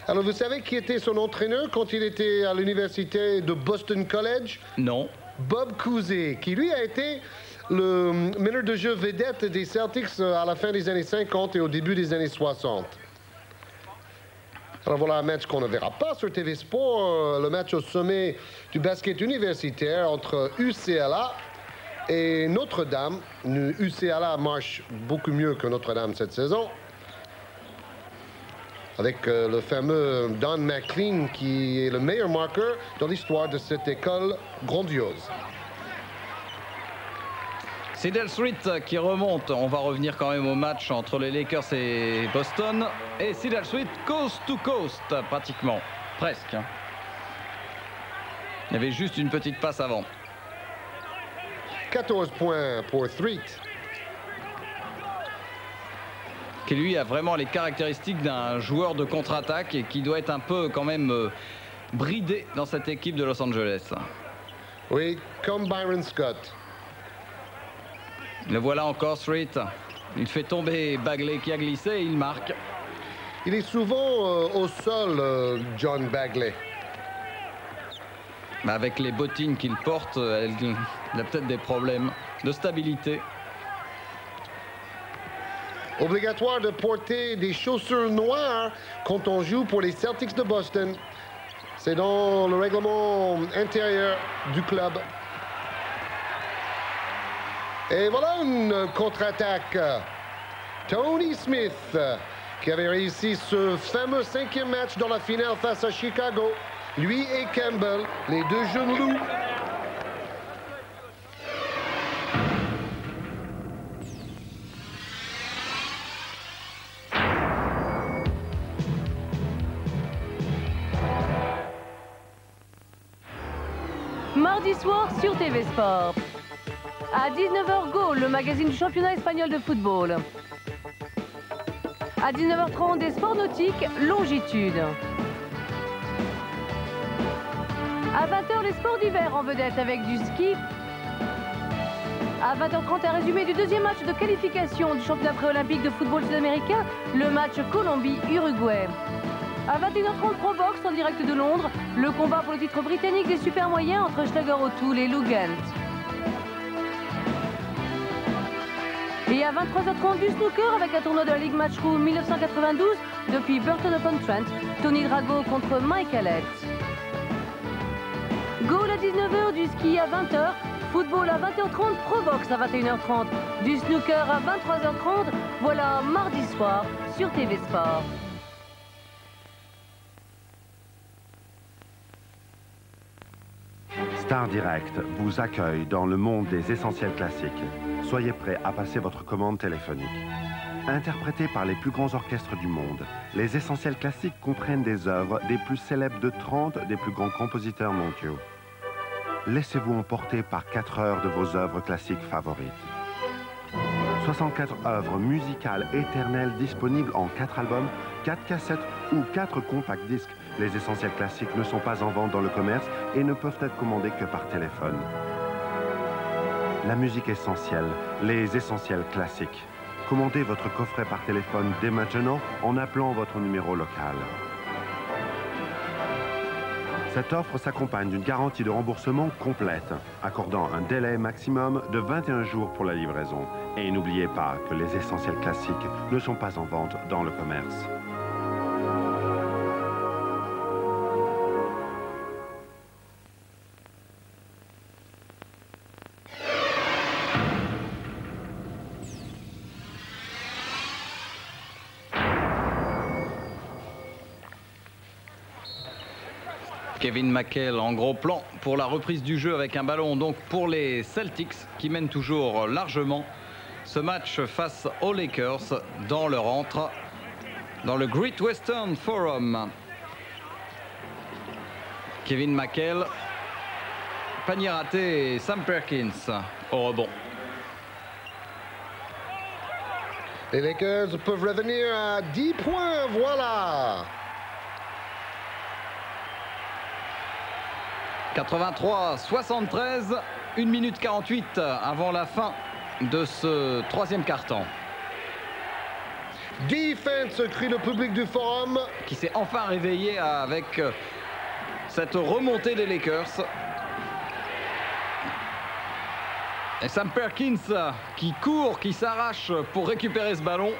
Alors, vous savez qui était son entraîneur quand il était à l'université de Boston College? Non. Bob Cousy, qui lui a été le meneur de jeu vedette des Celtics à la fin des années 50 et au début des années 60. Alors voilà un match qu'on ne verra pas sur TV Sport, le match au sommet du basket universitaire entre UCLA et Notre-Dame. UCLA marche beaucoup mieux que Notre-Dame cette saison, avec le fameux Don McLean qui est le meilleur marqueur dans l'histoire de cette école grandiose. Sidel Street qui remonte. On va revenir quand même au match entre les Lakers et Boston. Et Sidel Street coast to coast, pratiquement. Presque. Il y avait juste une petite passe avant. 14 points pour Threet. Qui lui a vraiment les caractéristiques d'un joueur de contre-attaque et qui doit être un peu quand même bridé dans cette équipe de Los Angeles. Oui, comme Byron Scott. Le voilà encore, Street. Il fait tomber Bagley qui a glissé et il marque. Il est souvent au sol, John Bagley. Mais avec les bottines qu'il porte, il a peut-être des problèmes de stabilité. Obligatoire de porter des chaussures noires quand on joue pour les Celtics de Boston. C'est dans le règlement intérieur du club. Et voilà une contre-attaque. Tony Smith, qui avait réussi ce fameux 5e match dans la finale face à Chicago. Lui et Campbell, les deux jeunes loups. Mardi soir sur TV Sport. À 19h Go, le magazine du championnat espagnol de football. À 19h30, des sports nautiques, Longitude. À 20h, les sports d'hiver en vedette avec du ski. À 20h30, un résumé du deuxième match de qualification du championnat pré-olympique de football sud-américain, le match Colombie-Uruguay. À 21h30, Pro Box en direct de Londres, le combat pour le titre britannique des super moyens entre Schlager O'Toole et Lugent. Et à 23h30 du snooker avec un tournoi de la Ligue Matchroom 1992 depuis Burton-upon-Trent, Tony Drago contre Mike Hallett. Goal à 19h, du ski à 20h, football à 20h30, Provox à 21h30, du snooker à 23h30. Voilà mardi soir sur TV Sport. Star Direct vous accueille dans le monde des essentiels classiques. Soyez prêts à passer votre commande téléphonique. Interprétés par les plus grands orchestres du monde, les essentiels classiques comprennent des œuvres des plus célèbres de 30 des plus grands compositeurs mondiaux. Laissez-vous emporter par 4 heures de vos œuvres classiques favorites. 64 œuvres musicales éternelles disponibles en 4 albums, 4 cassettes ou 4 compact disques. Les essentiels classiques ne sont pas en vente dans le commerce et ne peuvent être commandés que par téléphone. La musique essentielle, les essentiels classiques. Commandez votre coffret par téléphone dès maintenant en appelant votre numéro local. Cette offre s'accompagne d'une garantie de remboursement complète, accordant un délai maximum de 21 jours pour la livraison. Et n'oubliez pas que les essentiels classiques ne sont pas en vente dans le commerce. Kevin McHale en gros plan pour la reprise du jeu avec un ballon donc pour les Celtics qui mènent toujours largement ce match face aux Lakers dans leur antre dans le Great Western Forum. Kevin McHale, panier raté et Sam Perkins au rebond. Les Lakers peuvent revenir à 10 points, voilà. 83-73, 1 minute 48 avant la fin de ce troisième quart-temps. Defense, crie le public du Forum. Qui s'est enfin réveillé avec cette remontée des Lakers. Et Sam Perkins qui court, qui s'arrache pour récupérer ce ballon.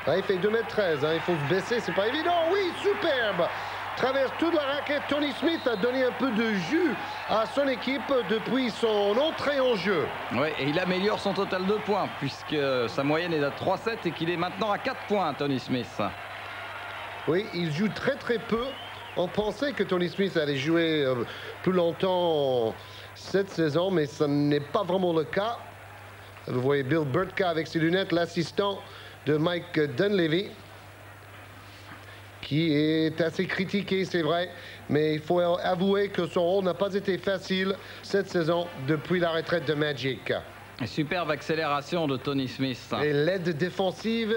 Ah, il fait 2,13 m, il faut se baisser, c'est pas évident. Oui, superbe. Traverse toute la raquette. Tony Smith a donné un peu de jus à son équipe depuis son entrée en jeu. Oui, et il améliore son total de points puisque sa moyenne est à 3,7 et qu'il est maintenant à 4 points, Tony Smith. Oui, il joue très très peu. On pensait que Tony Smith allait jouer plus longtemps cette saison, mais ça n'est pas vraiment le cas. Vous voyez Bill Burtka avec ses lunettes, l'assistant de Mike Dunleavy, qui est assez critiqué, c'est vrai, mais il faut avouer que son rôle n'a pas été facile cette saison depuis la retraite de Magic. Superbe accélération de Tony Smith. Et l'aide défensive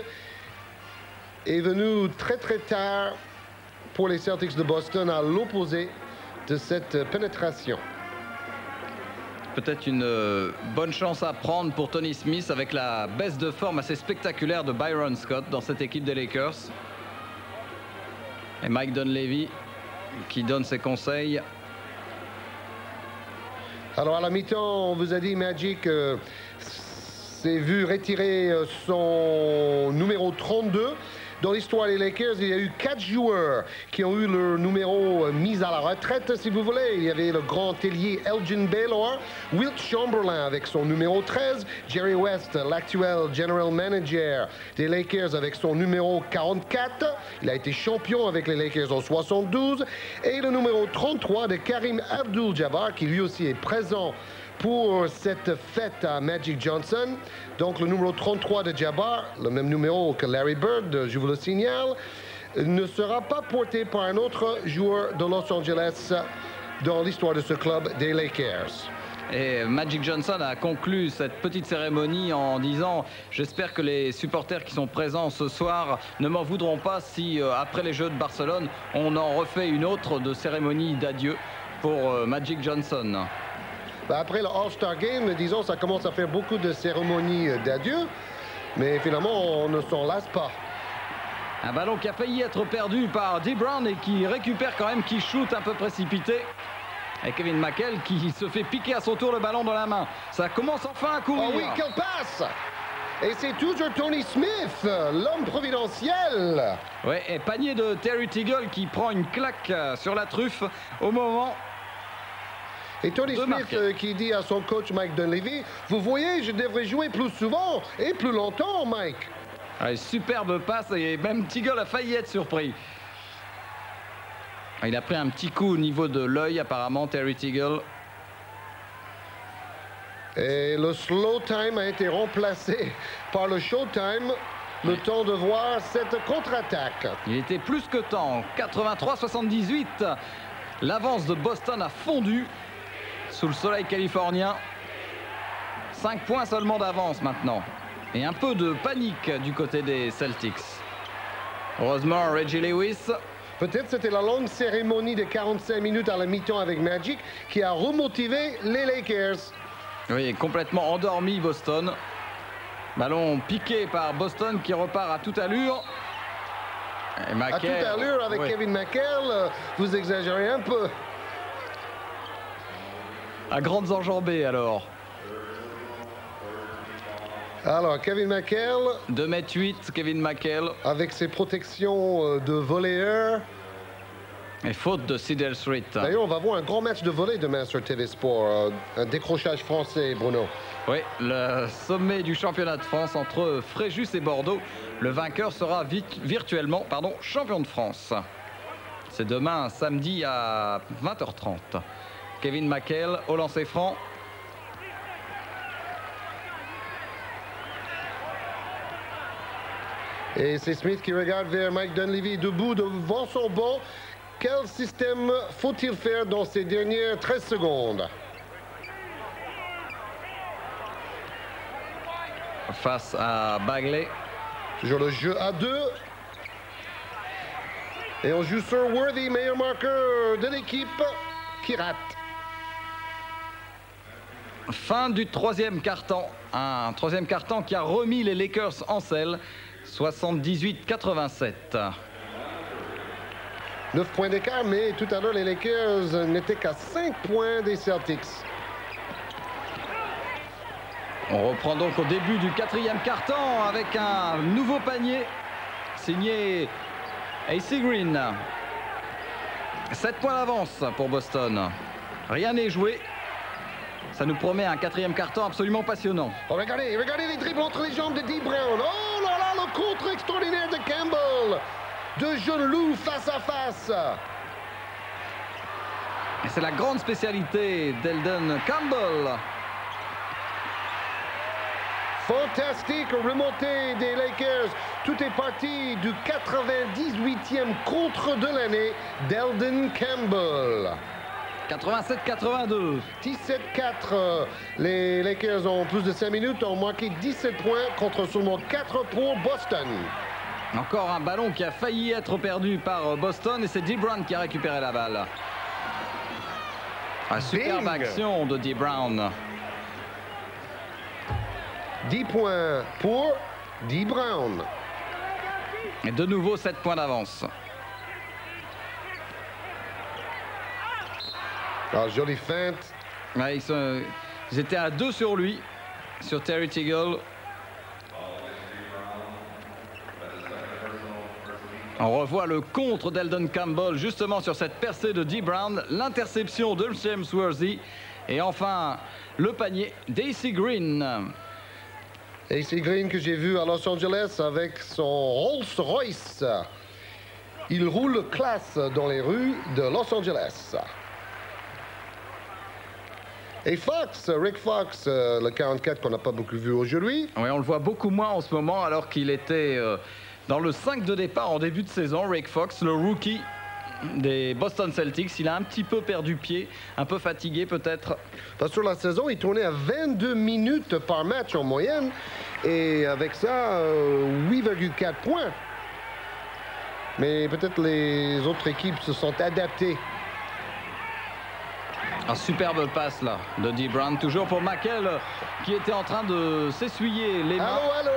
est venue très très tard pour les Celtics de Boston, à l'opposé de cette pénétration. Peut-être une bonne chance à prendre pour Tony Smith avec la baisse de forme assez spectaculaire de Byron Scott dans cette équipe des Lakers. Et Mike Dunleavy qui donne ses conseils. Alors à la mi-temps, on vous a dit Magic s'est vu retirer son numéro 32. Dans l'histoire des Lakers, il y a eu 4 joueurs qui ont eu leur numéro mis à la retraite, si vous voulez. Il y avait le grand ailier Elgin Baylor, Wilt Chamberlain avec son numéro 13, Jerry West, l'actuel general manager des Lakers avec son numéro 44. Il a été champion avec les Lakers en 72. Et le numéro 33 de Karim Abdul-Jabbar, qui lui aussi est présent pour cette fête à Magic Johnson. Donc le numéro 33 de Jabbar, le même numéro que Larry Bird, je vous le signale, ne sera pas porté par un autre joueur de Los Angeles dans l'histoire de ce club des Lakers. Et Magic Johnson a conclu cette petite cérémonie en disant « J'espère que les supporters qui sont présents ce soir ne m'en voudront pas si, après les Jeux de Barcelone, on en refait une autre de cérémonie d'adieu pour Magic Johnson. » Après le All-Star Game, disons, ça commence à faire beaucoup de cérémonies d'adieu, mais finalement, on ne s'en lasse pas. Un ballon qui a failli être perdu par Dee Brown et qui récupère quand même, qui shoot un peu précipité. Et Kevin McHale qui se fait piquer à son tour le ballon dans la main. Ça commence enfin à courir. Oh oui, quelle passe! Et c'est toujours Tony Smith, l'homme providentiel. Oui, et panier de Terry Teagle qui prend une claque sur la truffe au moment. Et Tony Smith qui dit à son coach Mike Dunleavy, vous voyez, je devrais jouer plus souvent et plus longtemps, Mike. Allez, superbe passe et même Teagle a failli être surpris. Il a pris un petit coup au niveau de l'œil apparemment, Terry Teagle. Et le slow time a été remplacé par le showtime. Le temps de voir cette contre-attaque. Il était plus que temps. 83-78. L'avance de Boston a fondu sous le soleil californien. 5 points seulement d'avance maintenant. Et un peu de panique du côté des Celtics. Heureusement, Reggie Lewis. Peut-être c'était la longue cérémonie de 45 minutes à la mi-temps avec Magic qui a remotivé les Lakers. Oui, complètement endormi Boston. Ballon piqué par Boston qui repart à toute allure. Et à toute allure avec Kevin McHale, vous exagérez un peu. À grandes enjambées alors. Alors, Kevin McHale. 2,8 m, Kevin McHale. Avec ses protections de volleyeur. Et faute de Cedar Street. D'ailleurs, on va voir un grand match de volley demain sur TV Sport. Un décrochage français, Bruno. Oui, le sommet du championnat de France entre Fréjus et Bordeaux. Le vainqueur sera virtuellement champion de France. C'est demain, samedi à 20h30. Kevin McHale au lancer franc. Et c'est Smith qui regarde vers Mike Dunleavy debout devant son banc. Quel système faut-il faire dans ces dernières 13 secondes? Face à Bagley. Toujours le jeu à 2. Et on joue sur Worthy, meilleur marqueur de l'équipe, qui rate. Fin du troisième quart-temps. Un troisième quart-temps qui a remis les Lakers en selle. 78-87. 9 points d'écart, mais tout à l'heure, les Lakers n'étaient qu'à 5 points des Celtics. On reprend donc au début du quatrième quart-temps avec un nouveau panier signé AC Green. 7 points d'avance pour Boston. Rien n'est joué. Ça nous promet un quatrième quart-temps absolument passionnant. Oh, regardez les dribbles entre les jambes de Dee Brown. Oh là là, le contre extraordinaire de Campbell. Deux jeunes loups face à face. Et c'est la grande spécialité d'Eldon Campbell. Fantastique remontée des Lakers. Tout est parti du 98e contre de l'année d'Eldon Campbell. 87-82. 17-4. Les Lakers ont plus de 5 minutes, ont marqué 17 points contre seulement 4 pour Boston. Encore un ballon qui a failli être perdu par Boston et c'est Dee Brown qui a récupéré la balle. Une superbe action de Dee Brown. 10 points pour Dee Brown. Et de nouveau 7 points d'avance. Alors, jolie feinte. Ouais, ils étaient à 2 sur lui, sur Terry Teagle. On revoit le contre d'Eldon Campbell justement sur cette percée de Dee Brown, l'interception de James Worthy et enfin le panier d'Acy Green. Acy Green que j'ai vu à Los Angeles avec son Rolls-Royce. Il roule classe dans les rues de Los Angeles. Et Fox, Rick Fox, le 44 qu'on n'a pas beaucoup vu aujourd'hui. Oui, on le voit beaucoup moins en ce moment alors qu'il était dans le 5 de départ en début de saison. Rick Fox, le rookie des Boston Celtics, il a un petit peu perdu pied, un peu fatigué peut-être. Sur la saison, il tournait à 22 minutes par match en moyenne. Et avec ça, 8,4 points. Mais peut-être les autres équipes se sont adaptées. Un superbe passe là de Dee Brown, toujours pour McHale qui était en train de s'essuyer les mains. Allô.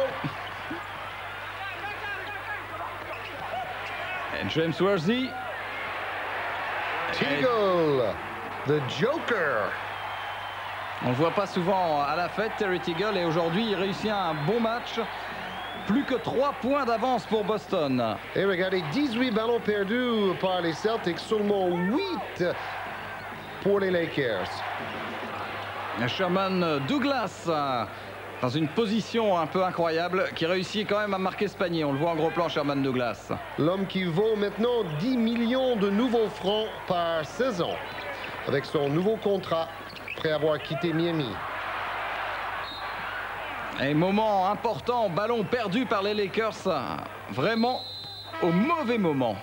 Et James Worthy. Teagle, the Joker. On ne le voit pas souvent à la fête, Terry Teagle, et aujourd'hui, il réussit un bon match. Plus que 3 points d'avance pour Boston. Et regardez, 18 ballons perdus par les Celtics, seulement 8 pour les Lakers. Sherman Douglas, dans une position un peu incroyable, qui réussit quand même à marquer ce panier. On le voit en gros plan, Sherman Douglas. L'homme qui vaut maintenant 10 millions de nouveaux francs par saison, avec son nouveau contrat, après avoir quitté Miami. Et moment important, ballon perdu par les Lakers, vraiment au mauvais moment.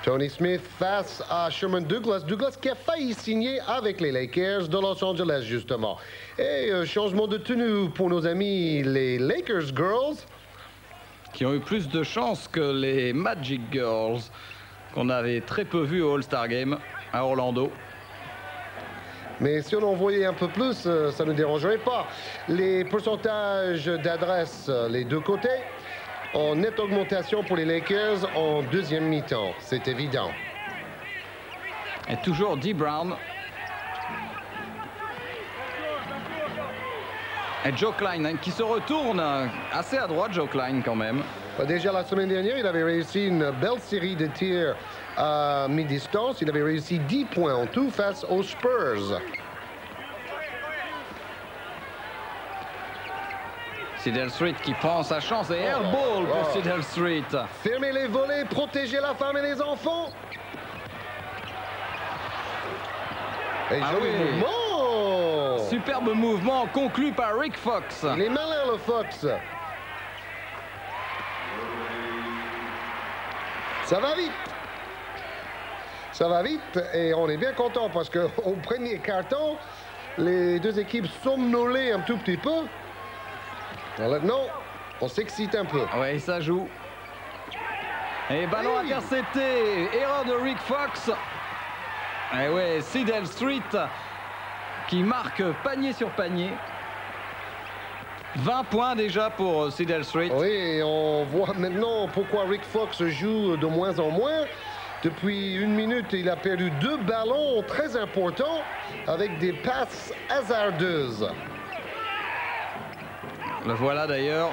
Tony Smith face à Sherman Douglas. Douglas qui a failli signer avec les Lakers de Los Angeles, justement. Et changement de tenue pour nos amis les Lakers Girls. Qui ont eu plus de chance que les Magic Girls, qu'on avait très peu vu au All-Star Game à Orlando. Mais si on en voyait un peu plus, ça ne dérangerait pas. Les pourcentages d'adresse, les deux côtés, en nette augmentation pour les Lakers en deuxième mi-temps. C'est évident. Et toujours Dee Brown. Et Joe Klein qui se retourne assez à droite, Joe Klein quand même. Déjà la semaine dernière, il avait réussi une belle série de tirs à mi-distance. Il avait réussi 10 points en tout face aux Spurs. Siddell Street qui prend sa chance et airball pour Siddell Street. Fermez les volets, protégez la femme et les enfants. Et joli mouvement. Superbe mouvement conclu par Rick Fox. Il est malin le Fox. Ça va vite. Ça va vite et on est bien content parce qu'au premier quart-temps, les deux équipes somnolaient un tout petit peu. Alors maintenant, on s'excite un peu. Oui, ça joue. Et ballon intercepté. Erreur de Rick Fox. Et ouais, Siddell Street qui marque panier sur panier. 20 points déjà pour Siddell Street. Oui, et on voit maintenant pourquoi Rick Fox joue de moins en moins. Depuis 1 minute, il a perdu 2 ballons très importants avec des passes hasardeuses. Le voilà d'ailleurs.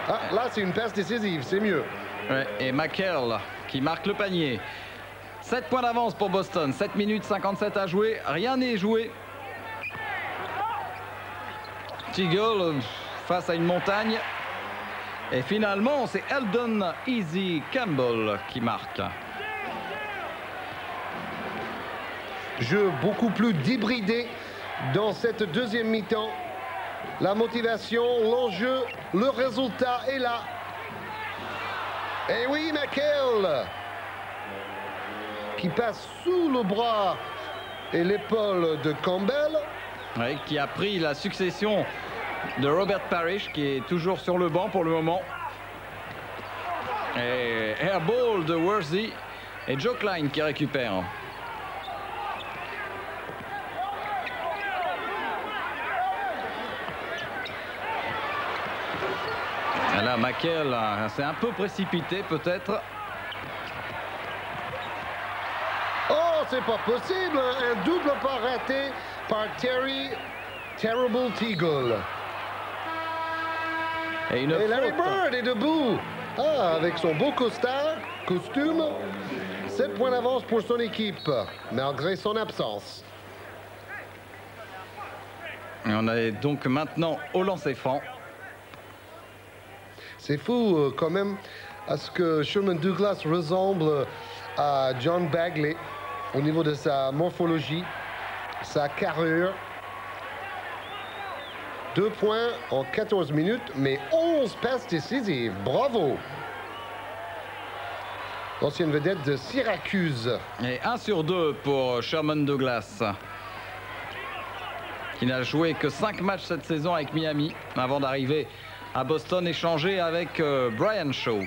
Ah, là, c'est une passe décisive, c'est mieux. Ouais, et McHale qui marque le panier. 7 points d'avance pour Boston. 7 minutes 57 à jouer. Rien n'est joué. Teagle face à une montagne. Et finalement, c'est Eldon Easy Campbell qui marque. Jeu beaucoup plus débridé dans cette deuxième mi-temps. La motivation, l'enjeu, le résultat est là. Et oui, McHale qui passe sous le bras et l'épaule de Campbell. Oui, qui a pris la succession de Robert Parrish, qui est toujours sur le banc pour le moment. Et airball de Worthy et Joe Klein qui récupère. Et là, McHale s'est un peu précipité peut-être. Oh, c'est pas possible, hein? Un double pas raté par Terrible Teagle. Et Larry Bird est debout. Ah, avec son beau costume. 7 points d'avance pour son équipe, malgré son absence. Et on est donc maintenant au lancer franc. C'est fou quand même à ce que Sherman Douglas ressemble à John Bagley au niveau de sa morphologie, sa carrure. 2 points en 14 minutes, mais 11 passes décisives. Bravo! L'ancienne vedette de Syracuse. Et 1 sur 2 pour Sherman Douglas, qui n'a joué que 5 matchs cette saison avec Miami, avant d'arriver à Boston échanger avec Brian Shaw.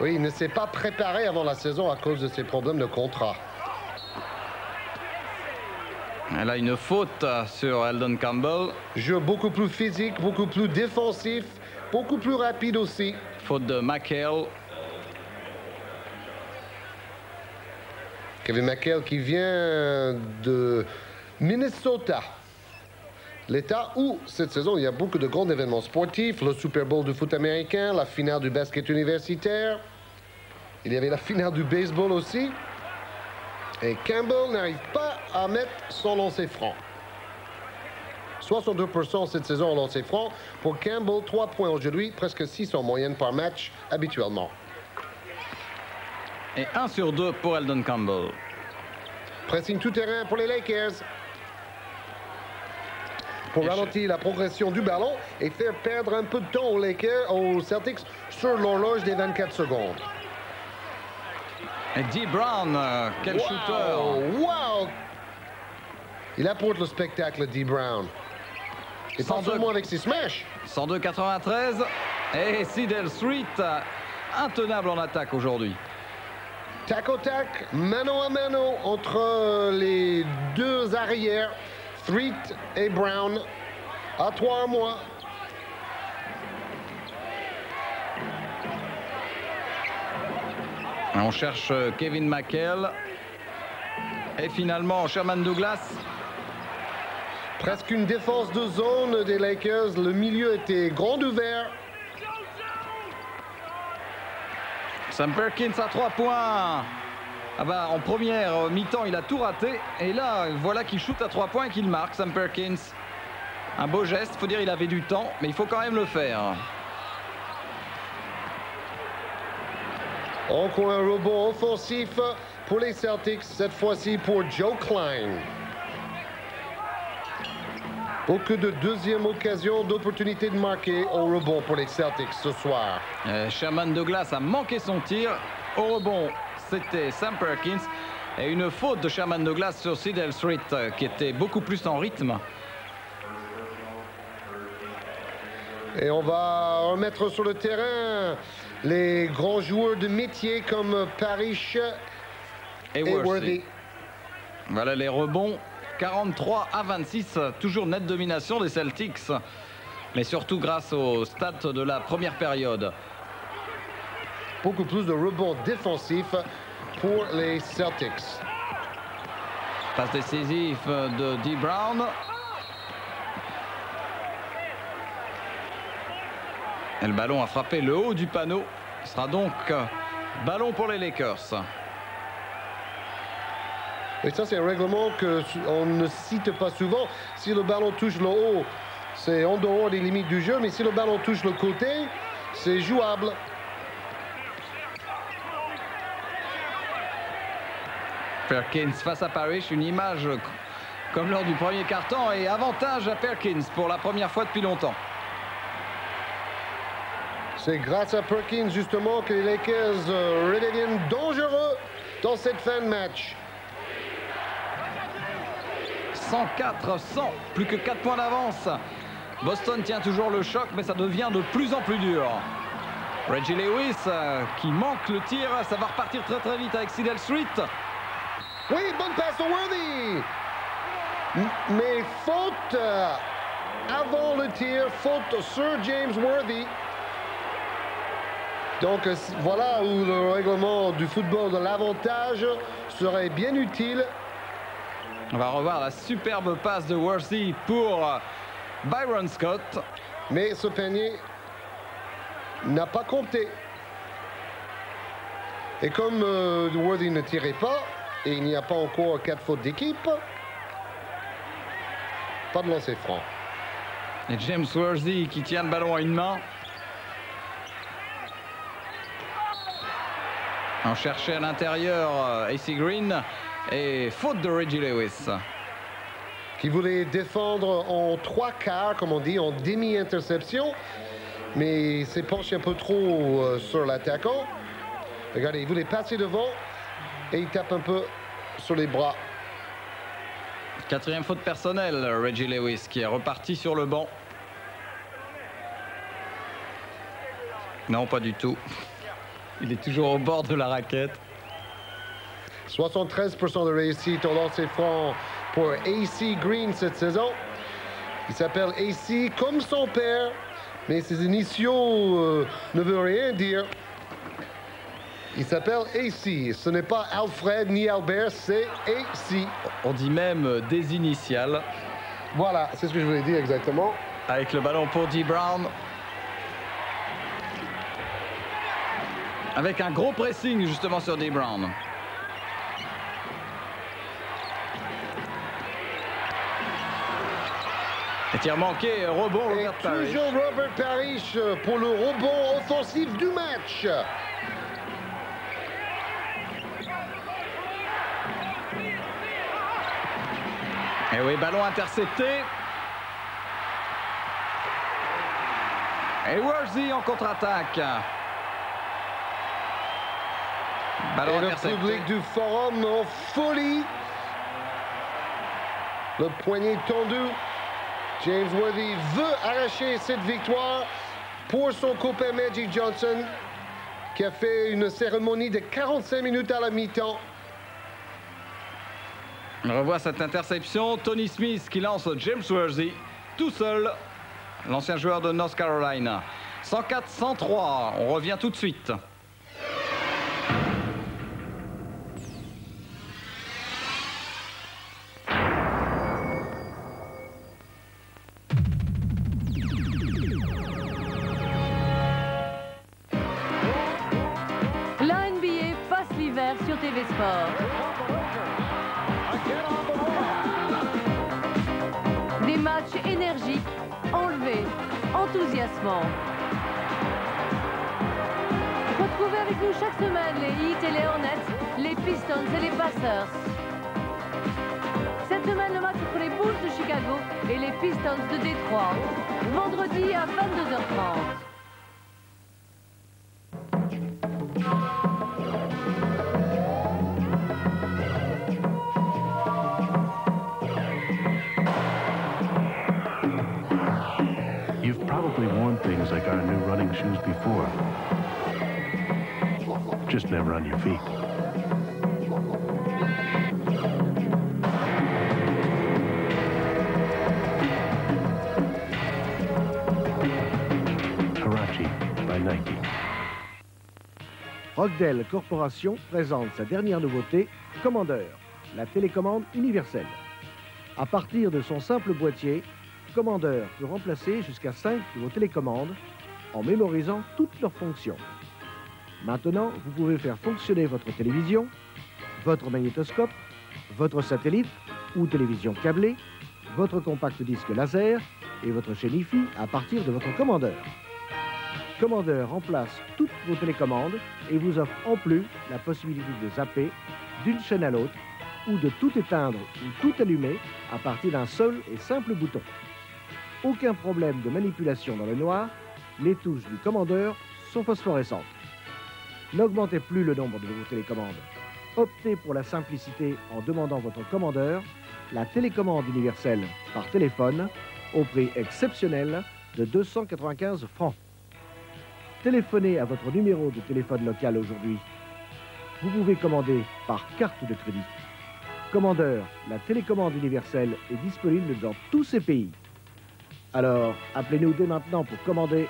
Oui, il ne s'est pas préparé avant la saison à cause de ses problèmes de contrat. Elle a une faute sur Eldon Campbell. Jeu beaucoup plus physique, beaucoup plus défensif, beaucoup plus rapide aussi. Faute de McHale. Kevin McHale qui vient de Minnesota. L'État où, cette saison, il y a beaucoup de grands événements sportifs. Le Super Bowl du foot américain, la finale du basket universitaire. Il y avait la finale du baseball aussi. Et Campbell n'arrive pas à mettre son lancer franc. 62% cette saison en lancer franc. Pour Campbell, 3 points aujourd'hui, presque 6 en moyenne par match habituellement. Et 1 sur 2 pour Eldon Campbell. Pressing tout-terrain pour les Lakers. Pour ralentir la progression du ballon et faire perdre un peu de temps aux Lakers, aux Celtics sur l'horloge des 24 secondes. Et Dee Brown, quel shooter! Wow! Il apporte le spectacle, Dee Brown. Et pas seulement avec ses smash. 102-93. Et Cedar Street, intenable en attaque aujourd'hui. Tac au tac, mano à mano entre les deux arrières, Street et Brown. À toi, à moi. On cherche Kevin McHale. Et finalement, Sherman Douglas. Presque une défense de zone des Lakers. Le milieu était grand ouvert. Sam Perkins à 3 points. Ah bah, en première mi-temps, il a tout raté. Et là, voilà qu'il shoot à 3 points et qu'il marque, Sam Perkins. Un beau geste, il faut dire il avait du temps, mais il faut quand même le faire. Encore un rebond offensif pour les Celtics, cette fois-ci pour Joe Klein. Beaucoup de deuxième occasion d'opportunité de marquer au rebond pour les Celtics ce soir. Sherman Douglas a manqué son tir. Au rebond, c'était Sam Perkins. Et une faute de Sherman Douglas sur Cedar Street qui était beaucoup plus en rythme. Et on va remettre sur le terrain les grands joueurs de métier comme Parrish et Worthy. Voilà les rebonds. 43-26, toujours nette domination des Celtics. Mais surtout grâce au stade de la première période. Beaucoup plus de rebonds défensifs pour les Celtics. Passe décisif de Dee Brown. Et le ballon a frappé le haut du panneau. Ce sera donc ballon pour les Lakers. Et ça, c'est un règlement qu'on ne cite pas souvent. Si le ballon touche le haut, c'est en dehors des limites du jeu. Mais si le ballon touche le côté, c'est jouable. Perkins face à Parrish, une image comme lors du premier quart-temps. Et avantage à Perkins pour la première fois depuis longtemps. C'est grâce à Perkins, justement, que les Lakers redeviennent dangereux dans cette fin de match. 104-100, plus que 4 points d'avance. Boston tient toujours le choc, mais ça devient de plus en plus dur. Reggie Lewis qui manque le tir, ça va repartir très très vite avec Cedar Street. Oui, bonne passe au Worthy. Mais faute avant le tir, faute sur James Worthy. Donc voilà où le règlement du football de l'avantage serait bien utile. On va revoir la superbe passe de Worthy pour Byron Scott. Mais ce panier n'a pas compté. Et comme Worthy ne tirait pas, et il n'y a pas encore 4 fautes d'équipe, pas de lancer franc. Et James Worthy qui tient le ballon à une main. On cherchait à l'intérieur AC Green. Et faute de Reggie Lewis. Qui voulait défendre en 3 quarts, comme on dit, en demi-interception. Mais s'est penché un peu trop sur l'attaquant. Regardez, il voulait passer devant et il tape un peu sur les bras. 4e faute personnelle, Reggie Lewis qui est reparti sur le banc. Non, pas du tout. Il est toujours au bord de la raquette. 73% de réussite au lancer franc pour AC Green cette saison. Il s'appelle AC comme son père, mais ses initiaux ne veulent rien dire. Il s'appelle AC. Ce n'est pas Alfred ni Albert, c'est AC. On dit même des initiales. Voilà, c'est ce que je voulais dire exactement. Avec le ballon pour Dee Brown. Avec un gros pressing justement sur Dee Brown. Et tir manqué, rebond Robert Parrish. Toujours Robert Parrish pour le rebond offensif du match. Et oui, ballon intercepté. Et Worthy en contre-attaque. Ballon et intercepté. Le public du forum en folie. Le poignet tendu. James Worthy veut arracher cette victoire pour son copain Magic Johnson, qui a fait une cérémonie de 45 minutes à la mi-temps. On revoit cette interception. Tony Smith qui lance James Worthy tout seul. L'ancien joueur de North Carolina. 104-103. On revient tout de suite. La NBA passe l'hiver sur TV Sport. Des matchs énergiques, enlevés, enthousiasmants. Retrouvez avec nous chaque semaine les Heat et les Hornets, les Pistons et les Pacers. Cette semaine, le match entre les Bulls de Chicago et les Pistons de Détroit. Vendredi à 22h30. You've probably worn things like our new running shoes before. Just never on your feet. Karachi by Nike. Rockdale Corporation présente sa dernière nouveauté, Commander, la télécommande universelle. À partir de son simple boîtier, Commander peut remplacer jusqu'à 5 de vos télécommandes en mémorisant toutes leurs fonctions. Maintenant, vous pouvez faire fonctionner votre télévision, votre magnétoscope, votre satellite ou télévision câblée, votre compact disque laser et votre chaîne Hi-Fi à partir de votre Commander. Commander remplace toutes vos télécommandes et vous offre en plus la possibilité de zapper d'une chaîne à l'autre ou de tout éteindre ou tout allumer à partir d'un seul et simple bouton. Aucun problème de manipulation dans le noir, les touches du Commander sont phosphorescentes. N'augmentez plus le nombre de vos télécommandes. Optez pour la simplicité en demandant votre Commander, la télécommande universelle par téléphone, au prix exceptionnel de 295 francs. Téléphonez à votre numéro de téléphone local aujourd'hui. Vous pouvez commander par carte de crédit. Commander, la télécommande universelle est disponible dans tous ces pays. Alors, appelez-nous dès maintenant pour commander.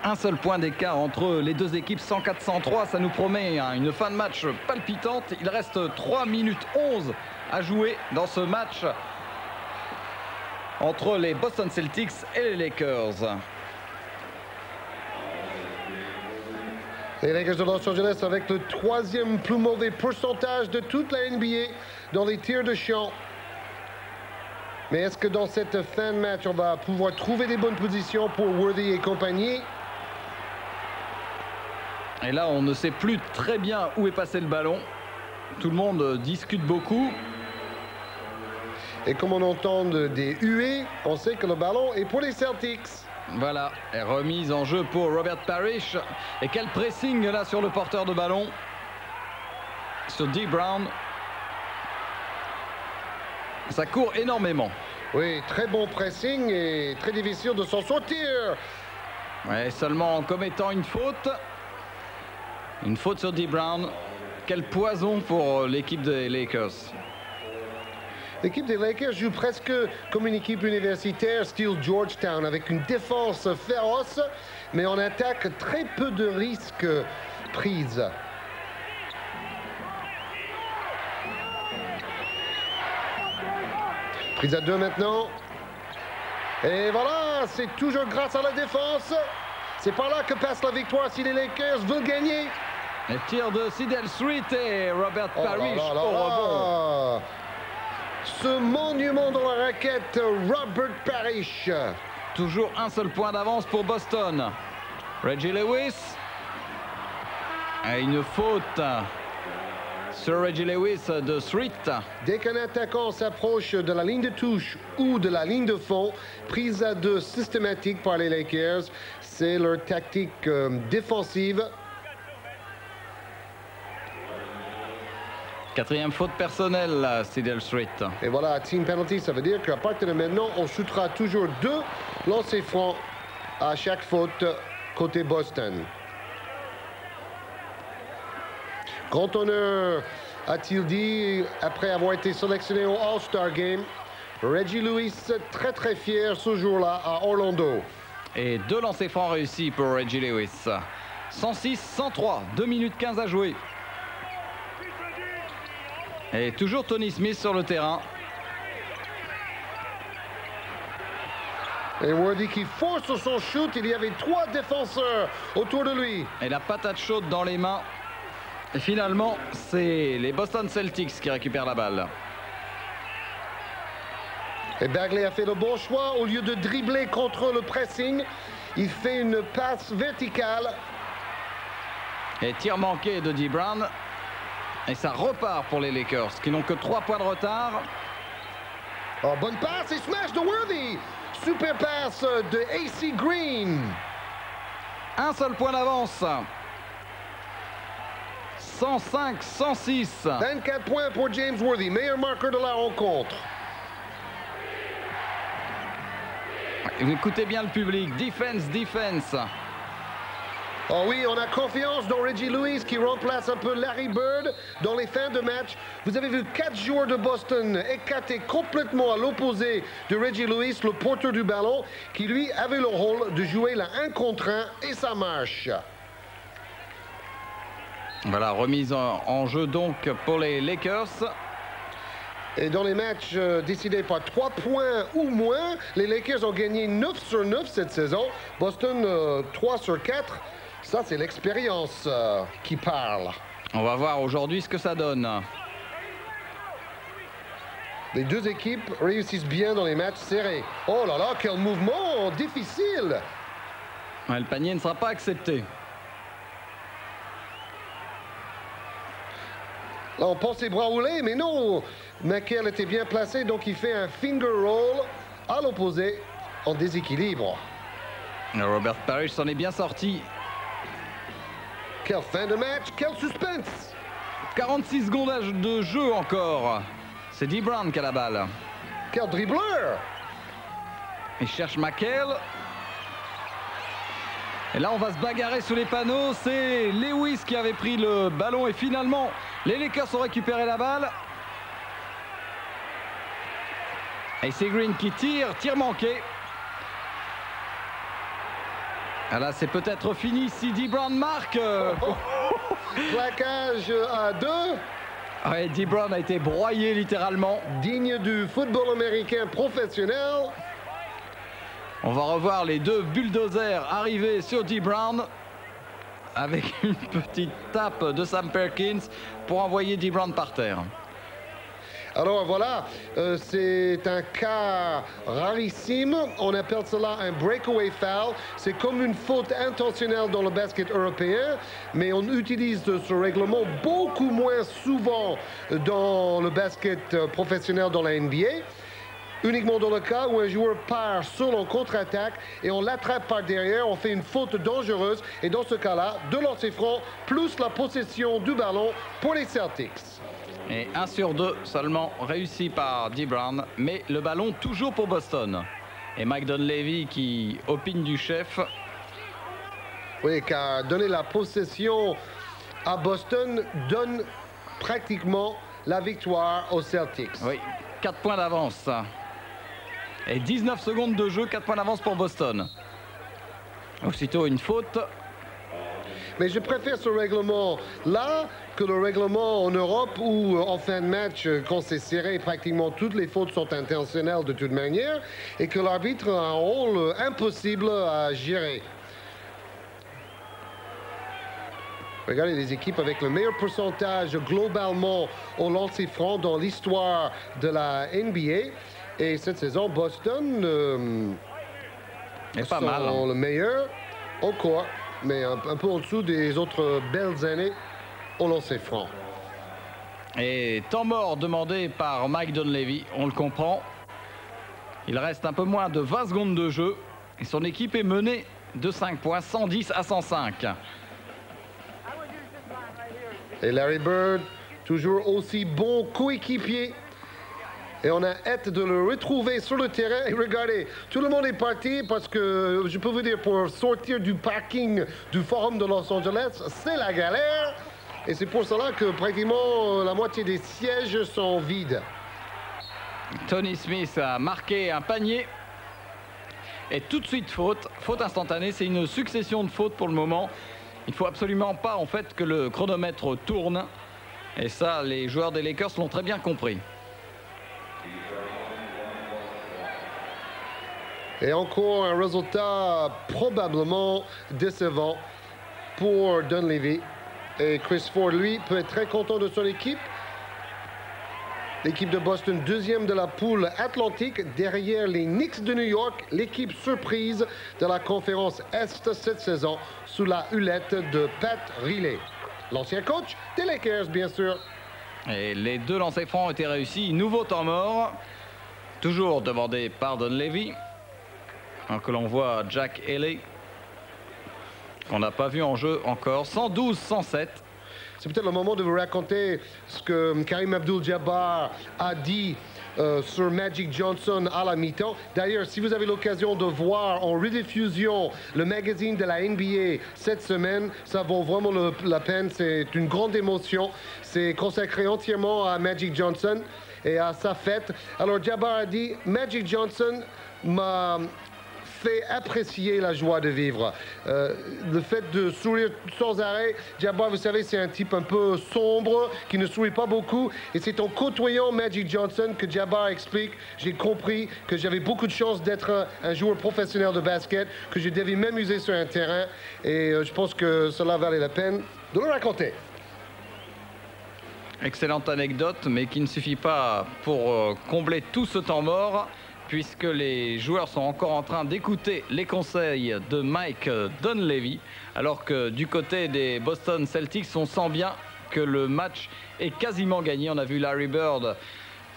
Un seul point d'écart entre les deux équipes, 104-103, ça nous promet une fin de match palpitante. Il reste 3 minutes 11 à jouer dans ce match entre les Boston Celtics et les Lakers. Les Lakers de Los Angeles avec le troisième plus mauvais pourcentage de toute la NBA dans les tirs de champ. Mais est-ce que dans cette fin de match, on va pouvoir trouver des bonnes positions pour Worthy et compagnie? Et là, on ne sait plus très bien où est passé le ballon. Tout le monde discute beaucoup. Et comme on entend des huées, on sait que le ballon est pour les Celtics. Voilà, remise en jeu pour Robert Parrish. Et quel pressing là sur le porteur de ballon. sur Dee Brown. Ça court énormément. Oui, très bon pressing et très difficile de s'en sortir. Ouais, seulement en commettant une faute. Une faute sur Dee Brown. Quel poison pour l'équipe des Lakers. L'équipe des Lakers joue presque comme une équipe universitaire style Georgetown, avec une défense féroce, mais en attaque très peu de risques prises. Prise à 2 maintenant. Et voilà, c'est toujours grâce à la défense. C'est par là que passe la victoire si les Lakers veulent gagner. Le tir de Sidel Street et Robert Parrish au rebond. Ce monument dans la raquette, Robert Parrish. Toujours un seul point d'avance pour Boston. Reggie Lewis. Et une faute sur Reggie Lewis de Street. Dès qu'un attaquant s'approche de la ligne de touche ou de la ligne de fond, prise à 2 systématique par les Lakers. C'est leur tactique défensive. Quatrième faute personnelle, Sidel Street. Et voilà, team penalty, ça veut dire qu'à partir de maintenant, on shootera toujours 2 lancers francs à chaque faute côté Boston. Grand honneur, a-t-il dit, après avoir été sélectionné au All-Star Game. Reggie Lewis, très très fier ce jour-là à Orlando. Et 2 lancers francs réussis pour Reggie Lewis. 106-103, 2 minutes 15 à jouer. Et toujours Tony Smith sur le terrain. Et Worthy qui force son shoot. Il y avait 3 défenseurs autour de lui. Et la patate chaude dans les mains. Et finalement, c'est les Boston Celtics qui récupèrent la balle. Et Bagley a fait le bon choix. Au lieu de dribbler contre le pressing, il fait une passe verticale. Et tir manqué de Dee Brown. Et ça repart pour les Lakers, qui n'ont que 3 points de retard. Oh, bonne passe et smash de Worthy. Super passe de AC Green. Un seul point d'avance. 105-106. 24 points pour James Worthy, meilleur marqueur de la rencontre. Écoutez bien le public. Defense, defense. Oh oui, on a confiance dans Reggie Lewis qui remplace un peu Larry Bird dans les fins de match. Vous avez vu 4 joueurs de Boston écartés complètement à l'opposé de Reggie Lewis, le porteur du ballon, qui lui avait le rôle de jouer la 1 contre 1 et ça marche. Voilà, remise en jeu donc pour les Lakers. Et dans les matchs décidés par 3 points ou moins, les Lakers ont gagné 9 sur 9 cette saison. Boston 3 sur 4. Ça, c'est l'expérience qui parle. On va voir aujourd'hui ce que ça donne. Les 2 équipes réussissent bien dans les matchs serrés. Oh là là, quel mouvement difficile! Ouais, le panier ne sera pas accepté. Là, on pense les bras roulés, mais non! McHale était bien placé, donc il fait un finger roll à l'opposé en déséquilibre. Robert Parrish s'en est bien sorti. Quelle fin de match, quel suspense! 46 secondes de jeu encore. C'est Dee Brown qui a la balle. Quel dribbleur! Il cherche McHale. Et là, on va se bagarrer sous les panneaux. C'est Lewis qui avait pris le ballon. Et finalement, les Lakers ont récupéré la balle. Et c'est Green qui tire. Tir manqué. Ah là, c'est peut-être fini si Dee Brown marque. Plaquage à 2. Ouais, Dee Brown a été broyé littéralement. Digne du football américain professionnel. On va revoir les 2 bulldozers arriver sur Dee Brown avec une petite tape de Sam Perkins pour envoyer Dee Brown par terre. Alors voilà, c'est un cas rarissime. On appelle cela un breakaway foul. C'est comme une faute intentionnelle dans le basket européen, mais on utilise ce règlement beaucoup moins souvent dans le basket professionnel dans la NBA. uniquement dans le cas où un joueur part seul en contre-attaque et on l'attrape par derrière, on fait une faute dangereuse. Et dans ce cas-là, 2 lancers francs plus la possession du ballon pour les Celtics. Et 1 sur 2 seulement réussi par Dee Brown, mais le ballon toujours pour Boston. Et Mike Dunleavy qui opine du chef. Oui, car donner la possession à Boston donne pratiquement la victoire aux Celtics. Oui, 4 points d'avance. Et 19 secondes de jeu, 4 points d'avance pour Boston. Aussitôt une faute. Mais je préfère ce règlement-là que le règlement en Europe où, en fin de match, quand c'est serré, pratiquement toutes les fautes sont intentionnelles de toute manière et que l'arbitre a un rôle impossible à gérer. Regardez les équipes avec le meilleur pourcentage globalement au lancer franc dans l'histoire de la NBA. Et cette saison, Boston est pas mal. Le meilleur encore, mais un peu en dessous des autres belles années au lancer franc. Et temps mort demandé par Mike Dunleavy, on le comprend. Il reste un peu moins de 20 secondes de jeu et son équipe est menée de 5 points, 110 à 105. Et Larry Bird, toujours aussi bon coéquipier. Et on a hâte de le retrouver sur le terrain. Et regardez, tout le monde est parti parce que, je peux vous dire, pour sortir du parking du Forum de Los Angeles, c'est la galère. Et c'est pour cela que pratiquement la moitié des sièges sont vides. Tony Smith a marqué un panier. Et tout de suite faute instantanée. C'est une succession de fautes pour le moment. Il ne faut absolument pas en fait que le chronomètre tourne. Et ça, les joueurs des Lakers l'ont très bien compris. Et encore un résultat probablement décevant pour Dunleavy. Et Chris Ford, lui, peut être très content de son équipe. L'équipe de Boston, deuxième de la poule atlantique, derrière les Knicks de New York, l'équipe surprise de la conférence Est cette saison, sous la hulette de Pat Riley, l'ancien coach des Lakers, bien sûr. Et les 2 lancers francs ont été réussis. Nouveau temps mort, toujours demandé par Dunleavy. Que l'on voit Jack Haley, qu'on n'a pas vu en jeu encore. 112-107. C'est peut-être le moment de vous raconter ce que Kareem Abdul-Jabbar a dit sur Magic Johnson à la mi-temps. D'ailleurs, si vous avez l'occasion de voir en rediffusion le magazine de la NBA cette semaine, ça vaut vraiment la peine. C'est une grande émotion. C'est consacré entièrement à Magic Johnson et à sa fête. Alors, Jabbar a dit, Magic Johnson m'a fait apprécier la joie de vivre. Le fait de sourire sans arrêt. Jabbar, vous savez, c'est un type un peu sombre, qui ne sourit pas beaucoup. Et c'est en côtoyant Magic Johnson que Jabbar explique, j'ai compris que j'avais beaucoup de chance d'être un joueur professionnel de basket, que je devais m'amuser sur un terrain. Et je pense que cela valait la peine de le raconter. Excellente anecdote, mais qui ne suffit pas pour combler tout ce temps mort, puisque les joueurs sont encore en train d'écouter les conseils de Mike Dunleavy, alors que du côté des Boston Celtics, on sent bien que le match est quasiment gagné. On a vu Larry Bird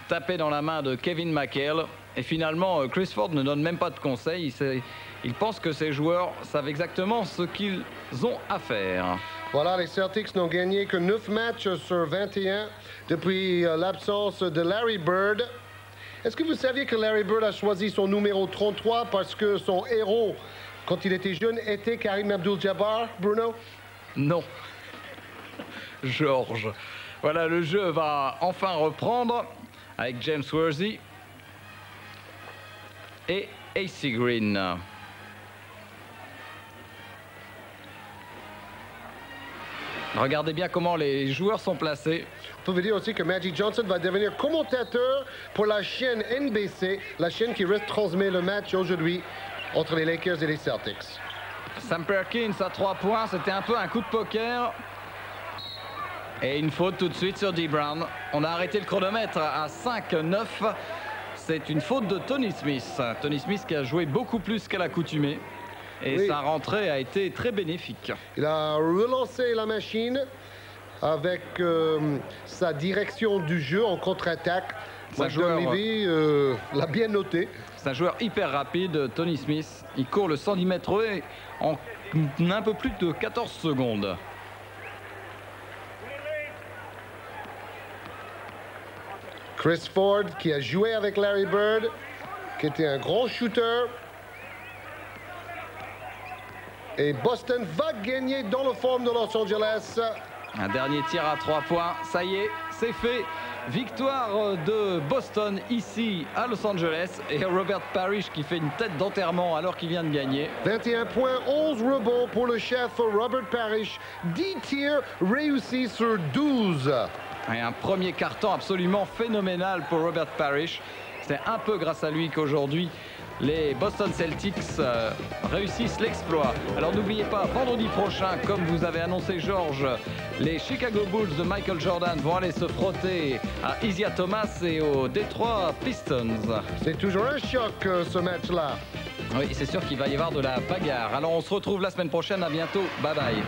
taper dans la main de Kevin McHale, et finalement Chris Ford ne donne même pas de conseils. Il pense que ces joueurs savent exactement ce qu'ils ont à faire. Voilà, les Celtics n'ont gagné que 9 matchs sur 21 depuis l'absence de Larry Bird. Est-ce que vous saviez que Larry Bird a choisi son numéro 33 parce que son héros, quand il était jeune, était Kareem Abdul-Jabbar, Bruno? Non. George. Voilà, le jeu va enfin reprendre avec James Worthy et AC Green. Regardez bien comment les joueurs sont placés. On peut vous dire aussi que Magic Johnson va devenir commentateur pour la chaîne NBC, la chaîne qui retransmet le match aujourd'hui entre les Lakers et les Celtics. Sam Perkins à 3 points, c'était un peu un coup de poker. Et une faute tout de suite sur Dee Brown. On a arrêté le chronomètre à 5-9. C'est une faute de Tony Smith. Tony Smith qui a joué beaucoup plus qu'à l'accoutumée. Et oui, sa rentrée a été très bénéfique. Il a relancé la machine avec sa direction du jeu en contre-attaque. Mike Dunleavy l'a bien noté. C'est un joueur hyper rapide, Tony Smith. Il court le 110 mètres en un peu plus de 14 secondes. Chris Ford qui a joué avec Larry Bird, qui était un grand shooter. Et Boston va gagner dans le forum de Los Angeles. Un dernier tir à 3 points. Ça y est, c'est fait. Victoire de Boston ici à Los Angeles. Et Robert Parrish qui fait une tête d'enterrement alors qu'il vient de gagner. 21 points, 11 rebonds pour le chef Robert Parrish. 10 tirs réussis sur 12. Et un premier carton absolument phénoménal pour Robert Parrish. C'est un peu grâce à lui qu'aujourd'hui, les Boston Celtics réussissent l'exploit. Alors n'oubliez pas, vendredi prochain, comme vous avez annoncé Georges, les Chicago Bulls de Michael Jordan vont aller se frotter à Isaiah Thomas et aux Detroit Pistons. C'est toujours un choc ce match-là. Oui, c'est sûr qu'il va y avoir de la bagarre. Alors on se retrouve la semaine prochaine. À bientôt. Bye bye.